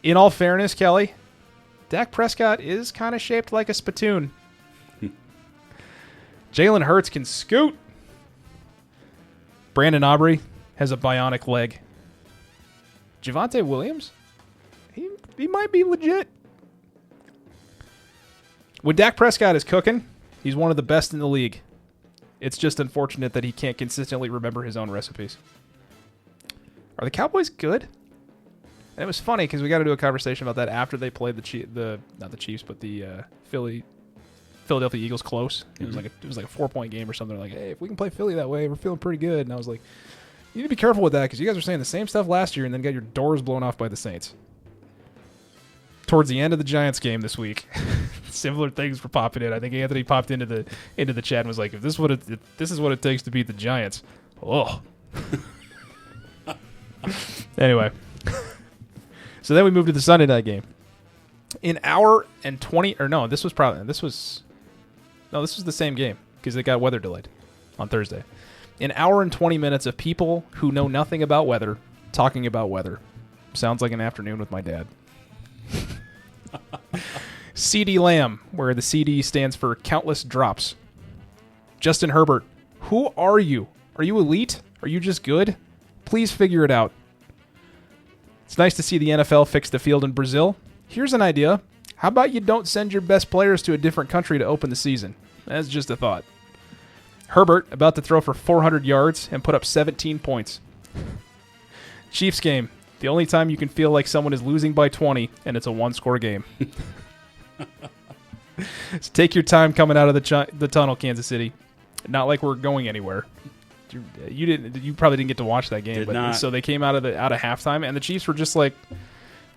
In all fairness, Kelly, Dak Prescott is kind of shaped like a spittoon. Jalen Hurts can scoot. Brandon Aubrey has a bionic leg. Javonte Williams, he might be legit. When Dak Prescott is cooking, he's one of the best in the league. It's just unfortunate that he can't consistently remember his own recipes. Are the Cowboys good? And it was funny because we got to do a conversation about that after they played not the Chiefs, but the Philadelphia Eagles close. It was like a 4-point game or something. Like, hey, if we can play Philly that way, we're feeling pretty good. And I was like, you need to be careful with that because you guys were saying the same stuff last year and then got your doors blown off by the Saints. Towards the end of the Giants game this week, similar things were popping in. I think Anthony popped into the chat and was like, if this is what it takes to beat the Giants, oh. Anyway, so then we moved to the Sunday night game. An hour and 20, or no, this was the same game because it got weather delayed on Thursday. An hour and 20 minutes of people who know nothing about weather talking about weather. Sounds like an afternoon with my dad. CD Lamb, where the CD stands for countless drops. Justin Herbert, who are you? Are you elite? Are you just good? Please figure it out. It's nice to see the NFL fix the field in Brazil. Here's an idea. How about you don't send your best players to a different country to open the season? That's just a thought. Herbert about to throw for 400 yards and put up 17 points. Chiefs game. The only time you can feel like someone is losing by 20, and it's a one-score game. So take your time coming out of the tunnel, Kansas City. Not like we're going anywhere. You probably didn't get to watch that game, Did but not. So they came out of halftime, and the Chiefs were just like,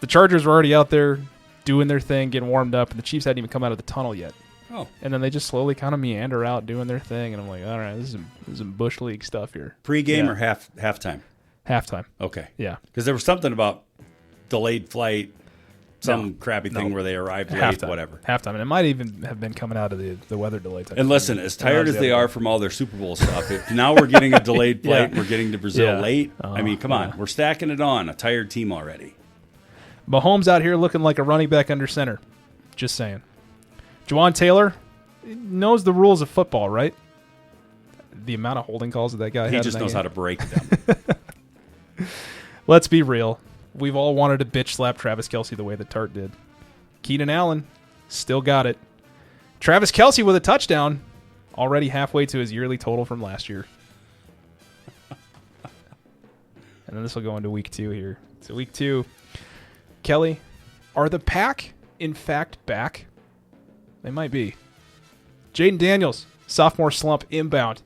the Chargers were already out there doing their thing, getting warmed up, and the Chiefs hadn't even come out of the tunnel yet. Oh. And then they just slowly kind of meander out doing their thing, and I'm like, all right, this is some Bush League stuff here. Pre-game Yeah. or halftime? Halftime. Okay. Yeah. Because there was something about delayed flight, some crappy thing where they arrived late, Halftime. whatever. Halftime, and it might even have been coming out of the weather delay type. And listen, as tired as they are from all their Super Bowl stuff, if now we're getting a delayed flight and we're getting to Brazil late. I mean, come on. We're stacking it on. A tired team already. Mahomes out here looking like a running back under center. Just saying. Juwan Taylor knows the rules of football, right? The amount of holding calls that guy had. He just knows how to break them. Let's be real. We've all wanted to bitch slap Travis Kelce the way that Tart did. Keenan Allen still got it. Travis Kelce with a touchdown, already halfway to his yearly total from last year. And then this will go into week 2 here. So week 2, Kelly, are the Pack in fact back? They might be. Jaden Daniels, sophomore slump inbound.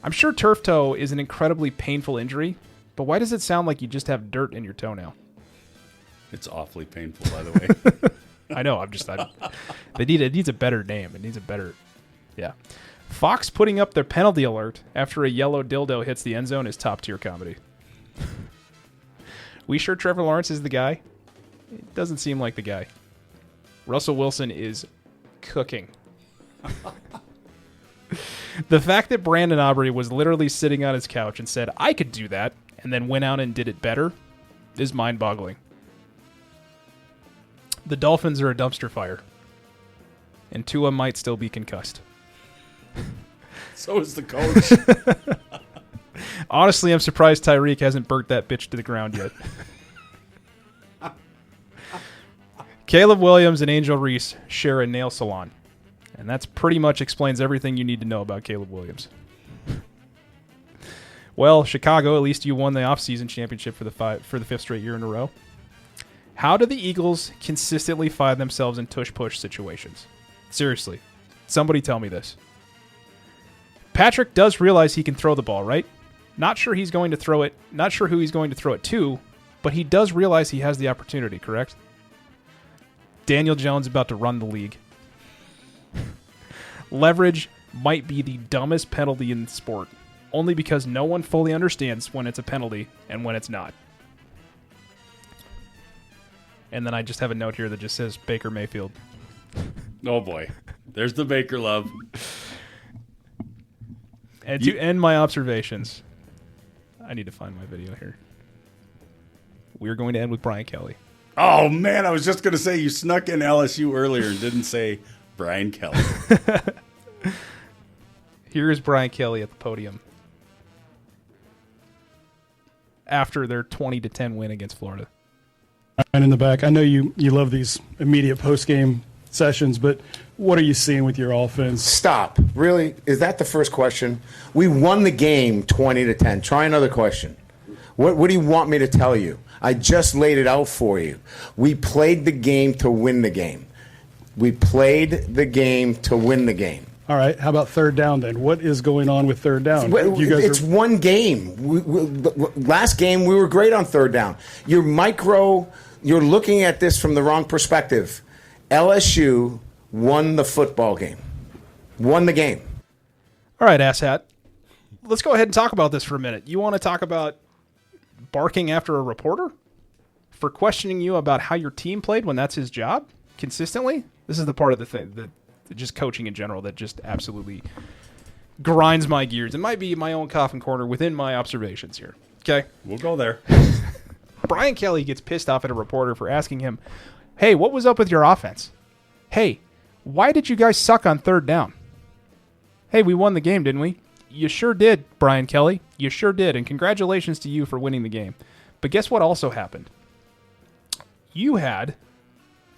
I'm sure turf toe is an incredibly painful injury, but why does it sound like you just have dirt in your toenail? It's awfully painful, by the way. I know. It needs a better name. It needs a better. Yeah. Fox putting up their penalty alert after a yellow dildo hits the end zone is top tier comedy. We sure Trevor Lawrence is the guy? It doesn't seem like the guy. Russell Wilson is cooking. The fact that Brandon Aubrey was literally sitting on his couch and said, I could do that, and then went out and did it better, is mind-boggling. The Dolphins are a dumpster fire, and Tua might still be concussed. So is the coach. Honestly, I'm surprised Tyreek hasn't burnt that bitch to the ground yet. Caleb Williams and Angel Reese share a nail salon. And that's pretty much explains everything you need to know about Caleb Williams. Well, Chicago, at least you won the offseason championship for the fifth straight year in a row. How do the Eagles consistently find themselves in tush-push situations? Seriously, somebody tell me this. Patrick does realize he can throw the ball, right? Not sure he's going to throw it. Not sure who he's going to throw it to, but he does realize he has the opportunity, correct? Daniel Jones about to run the league. Leverage might be the dumbest penalty in sport, only because no one fully understands when it's a penalty and when it's not. And then I just have a note here that just says Baker Mayfield. Oh, boy. There's the Baker love. And to end my observations, I need to find my video here. We're going to end with Brian Kelly. Oh, man, I was just going to say you snuck in LSU earlier and didn't say Brian Kelly. Here is Brian Kelly at the podium after their 20-10 win against Florida. And in the back, I know you love these immediate post-game sessions, but what are you seeing with your offense? Stop. Really? Is that the first question? We won the game 20-10. Try another question. What do you want me to tell you? I just laid it out for you. We played the game to win the game. We played the game to win the game. All right. How about third down then? What is going on with third down? It's one game. Last game, we were great on third down. You're looking at this from the wrong perspective. LSU won the football game. Won the game. All right, asshat. Let's go ahead and talk about this for a minute. You want to talk about barking after a reporter for questioning you about how your team played when that's his job consistently? This is the part of the thing that just coaching in general that just absolutely grinds my gears. It might be my own coffin corner within my observations here. Okay? We'll go there. Brian Kelly gets pissed off at a reporter for asking him, hey, what was up with your offense? Hey, why did you guys suck on third down? Hey, we won the game, didn't we? You sure did, Brian Kelly. You sure did, and congratulations to you for winning the game. But guess what also happened? You had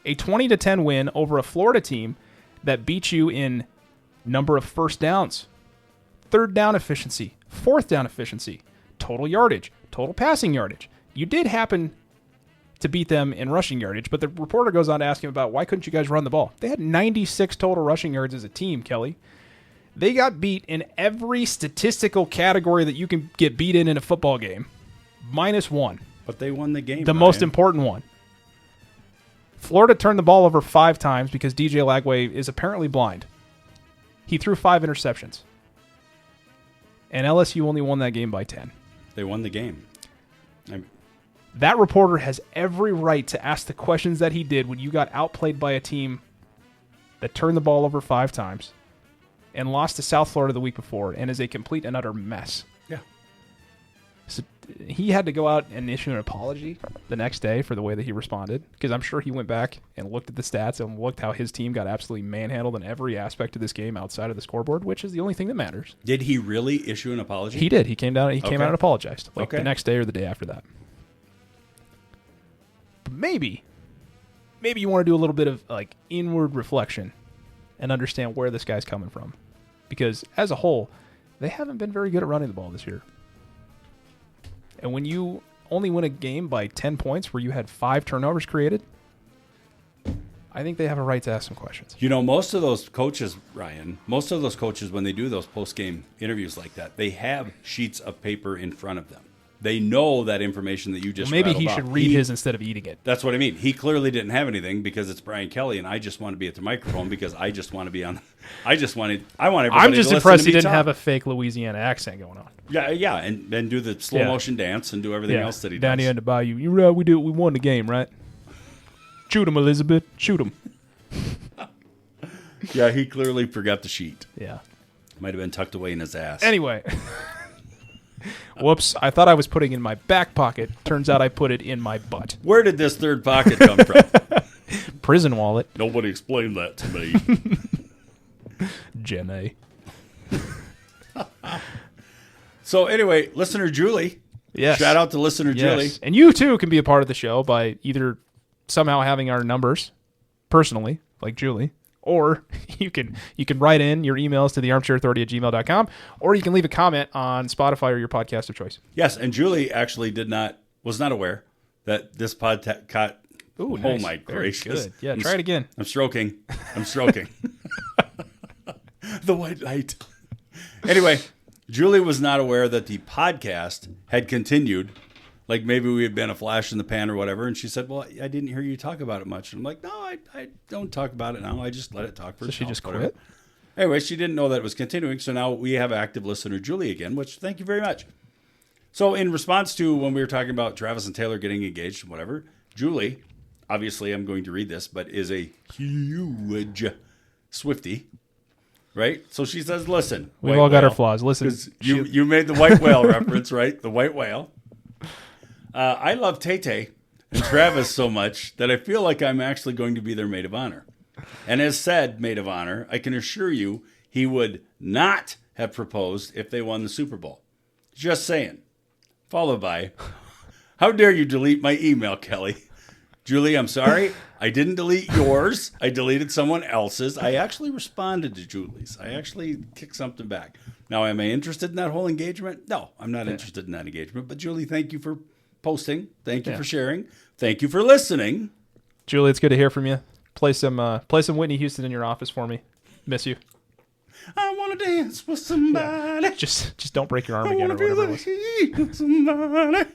a 20-10 win over a Florida team that beat you in number of first downs, third down efficiency, fourth down efficiency, total yardage, total passing yardage. You did happen to beat them in rushing yardage, but the reporter goes on to ask him about why couldn't you guys run the ball? They had 96 total rushing yards as a team, Kelly. They got beat in every statistical category that you can get beat in a football game, -1. But they won the game, the most important one. Florida turned the ball over 5 times because DJ Lagway is apparently blind. He threw 5 interceptions. And LSU only won that game by 10. They won the game. That reporter has every right to ask the questions that he did when you got outplayed by a team that turned the ball over 5 times and lost to South Florida the week before and is a complete and utter mess. Yeah. So he had to go out and issue an apology the next day for the way that he responded, because I'm sure he went back and looked at the stats and looked how his team got absolutely manhandled in every aspect of this game outside of the scoreboard, which is the only thing that matters. Did he really issue an apology? He did. He came down. He came out and apologized, the next day or the day after that. But maybe you want to do a little bit of inward reflection and understand where this guy's coming from, because as a whole, they haven't been very good at running the ball this year. And when you only win a game by 10 points where you had 5 turnovers created, I think they have a right to ask some questions. You know, most of those coaches, Ryan, when they do those post-game interviews like that, they have sheets of paper in front of them. They know that information that you just Maybe rattled he off. should read his instead of eating it. That's what I mean. He clearly didn't have anything because it's Brian Kelly, and I just want to be at the microphone because I just want to be on. I want everybody. I'm just to impressed listen he to me didn't talk. have a fake Louisiana accent going on. Yeah, and do the slow motion dance and do everything else that he Down does. here in the bayou. You're right, we won the game, right? Shoot him, Elizabeth. Shoot him. Yeah, he clearly forgot the sheet. Yeah. Might have been tucked away in his ass. Anyway. Whoops. I thought I was putting it in my back pocket. Turns out I put it in my butt. Where did this third pocket come from? Prison wallet. Nobody explained that to me. Jenny. So anyway, listener Julie. Yes. Shout out to listener Julie. And you too can be a part of the show by either somehow having our numbers personally, like Julie, or you can write in your emails to thearmchairauthority@gmail.com, or you can leave a comment on Spotify or your podcast of choice. Yes, and Julie actually was not aware that this podcast. Ooh, Oh nice. my Very gracious! good. Yeah, try it again. I'm stroking. The white light. Anyway, Julie was not aware that the podcast had continued. Like maybe we had been a flash in the pan or whatever. And she said, well, I didn't hear you talk about it much. And I'm like, no, I don't talk about it now. I just let it talk for itself. So she just whatever. quit? Anyway, she didn't know that it was continuing. So now we have active listener Julie again, which thank you very much. So in response to when we were talking about Travis and Taylor getting engaged and whatever, Julie, obviously I'm going to read this, but is a huge Swiftie. Right? So she says, listen. We've all got our flaws. Listen. You made the white whale reference, right? The white whale. I love Tay and Travis so much that I feel like I'm actually going to be their maid of honor. And as said maid of honor, I can assure you he would not have proposed if they won the Super Bowl. Just saying. Followed by, how dare you delete my email, Kelly? Julie, I'm sorry. I didn't delete yours. I deleted someone else's. I actually responded to Julie's. I actually kicked something back. Now, am I interested in that whole engagement? No, I'm not interested in that engagement. But Julie, thank you for posting. Thank you for sharing. Thank you for listening. Julie, it's good to hear from you. Play some Whitney Houston in your office for me. Miss you. I want to dance with somebody. Yeah. Just don't break your arm again or whatever it was. Heat with somebody.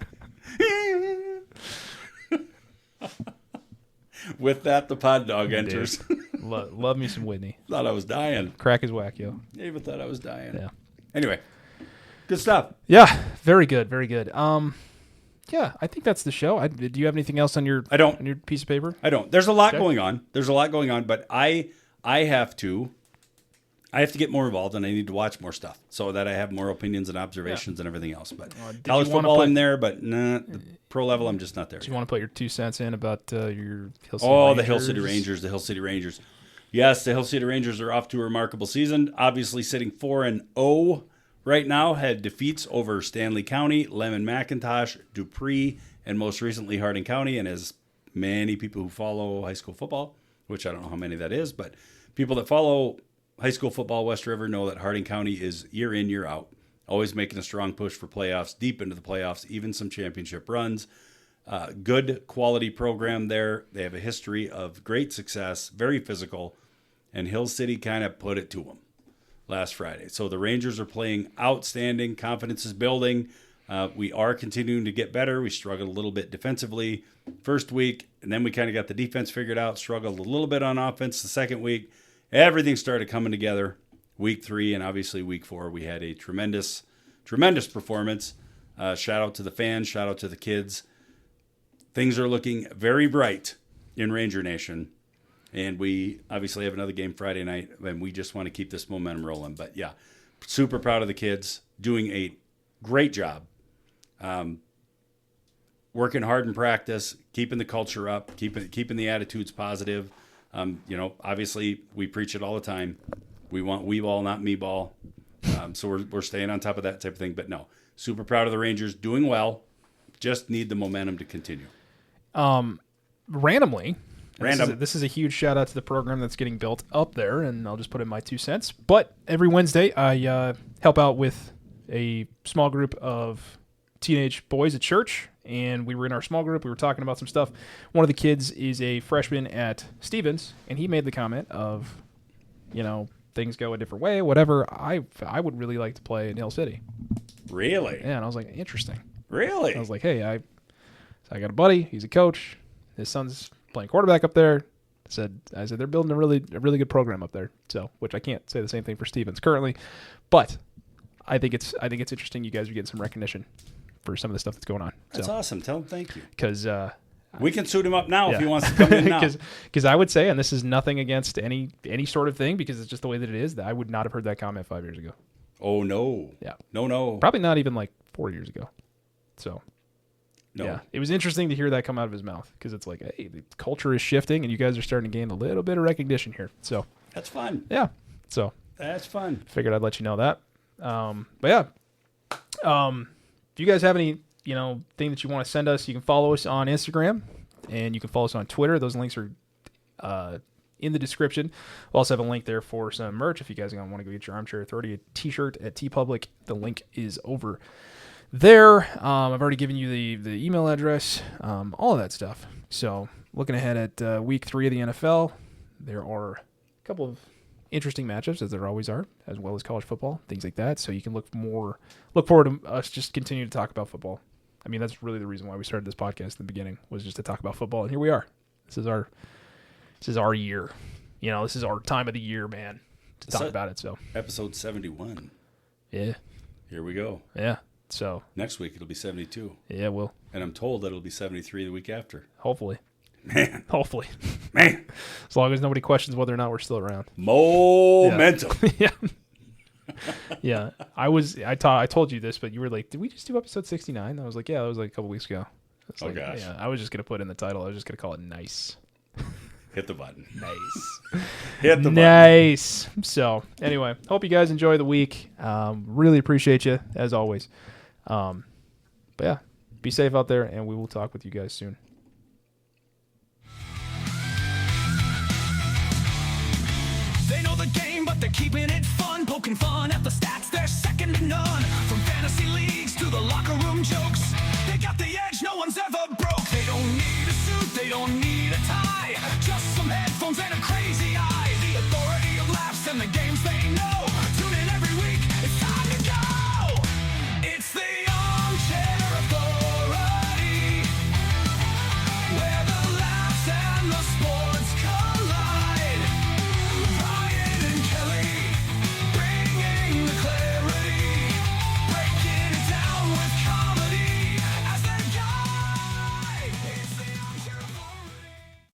With that, the pod dog enters. Love me some Whitney. Thought I was dying. Crack his whack, yo. Even thought I was dying. Yeah. Anyway, good stuff. Yeah, very good, very good. Yeah, I think that's the show. Do you have anything else on your on your piece of paper? I don't. There's a lot going on. But I have to get more involved, and I need to watch more stuff so that I have more opinions and observations and everything else. But college football in there, but the pro level, I'm just not there. Do you want to put your 2 cents in about your Hill City Rangers? the The Hill City Rangers. Yes, the Hill City Rangers are off to a remarkable season. Obviously sitting 4-0 right now. Had defeats over Stanley County, Lemon McIntosh, Dupree, and most recently Harding County. And as many people who follow high school football, which I don't know how many that is, but people that follow high school football West River know that Harding County is year in, year out, always making a strong push for playoffs, deep into the playoffs, even some championship runs. Good quality program there. They have a history of great success, very physical, and Hill City kind of put it to them last Friday. So the Rangers are playing outstanding. Confidence is building. We are continuing to get better. We struggled a little bit defensively first week, and then we kind of got the defense figured out, struggled a little bit on offense the second week. Everything started coming together week 3, and obviously week 4 we had a tremendous performance. Shout out to the fans, shout out to the kids. Things are looking very bright in Ranger Nation, and we obviously have another game Friday night, and we just want to keep this momentum rolling. But yeah, super proud of the kids, doing a great job, working hard in practice, keeping the culture up, keeping the attitudes positive. Obviously we preach it all the time. We want we ball, not me ball. So we're staying on top of that type of thing. But no, super proud of the Rangers, doing well. Just need the momentum to continue. Randomly, this is a huge shout out to the program that's getting built up there, and I'll just put in my 2 cents. But every Wednesday, I help out with a small group of teenage boys at church, and we were in our small group. We were talking about some stuff. One of the kids is a freshman at Stevens, and he made the comment of, things go a different way, whatever. I would really like to play in Hill City. Really? Yeah, and I was like, interesting. Really? I was like, hey, I got a buddy. He's a coach. His son's playing quarterback up there. I said they're building a really good program up there. So, which I can't say the same thing for Stevens currently, but I think it's interesting. You guys are getting some recognition for some of the stuff that's going on. That's awesome. Tell him thank you. Because we can suit him up now if he wants to come in now. Because I would say, and this is nothing against any sort of thing, because it's just the way that it is, that I would not have heard that comment 5 years ago. Oh, no. Yeah. No. Probably not even like 4 years ago. So, no. Yeah. It was interesting to hear that come out of his mouth, because it's like, hey, the culture is shifting, and you guys are starting to gain a little bit of recognition here. So that's fun. Yeah. So that's fun. Figured I'd let you know that. But yeah. If you guys have any, thing that you want to send us, you can follow us on Instagram, and you can follow us on Twitter. Those links are in the description. We'll also have a link there for some merch if you guys want to go get your Armchair Authority t-shirt at TeePublic. The link is over there. I've already given you the email address, all of that stuff. So looking ahead at week 3 of the NFL, there are a couple of interesting matchups, as there always are, as well as college football, things like that. So you can look forward to us just continue to talk about football. I mean, that's really the reason why we started this podcast in the beginning, was just to talk about football, and here we are. This is our year. This is our time of the year, man, to talk about it. So episode 71. Yeah. Here we go. Yeah. So next week it'll be 72. Yeah, we'll. And I'm told that it'll be 73 the week after. Hopefully. Man. Hopefully. Man. As long as nobody questions whether or not we're still around. Momentum. Yeah. Yeah. I told you this, but you were like, did we just do episode 69? I was like, yeah, that was like a couple weeks ago. Gosh. Yeah, I was just going to put in the title. I was just going to call it Nice. Hit the button. Nice. Hit the button. Nice. So, anyway, hope you guys enjoy the week. Really appreciate you, as always. But yeah, be safe out there, and we will talk with you guys soon. They know the game, but they're keeping it fun, poking fun at the stats.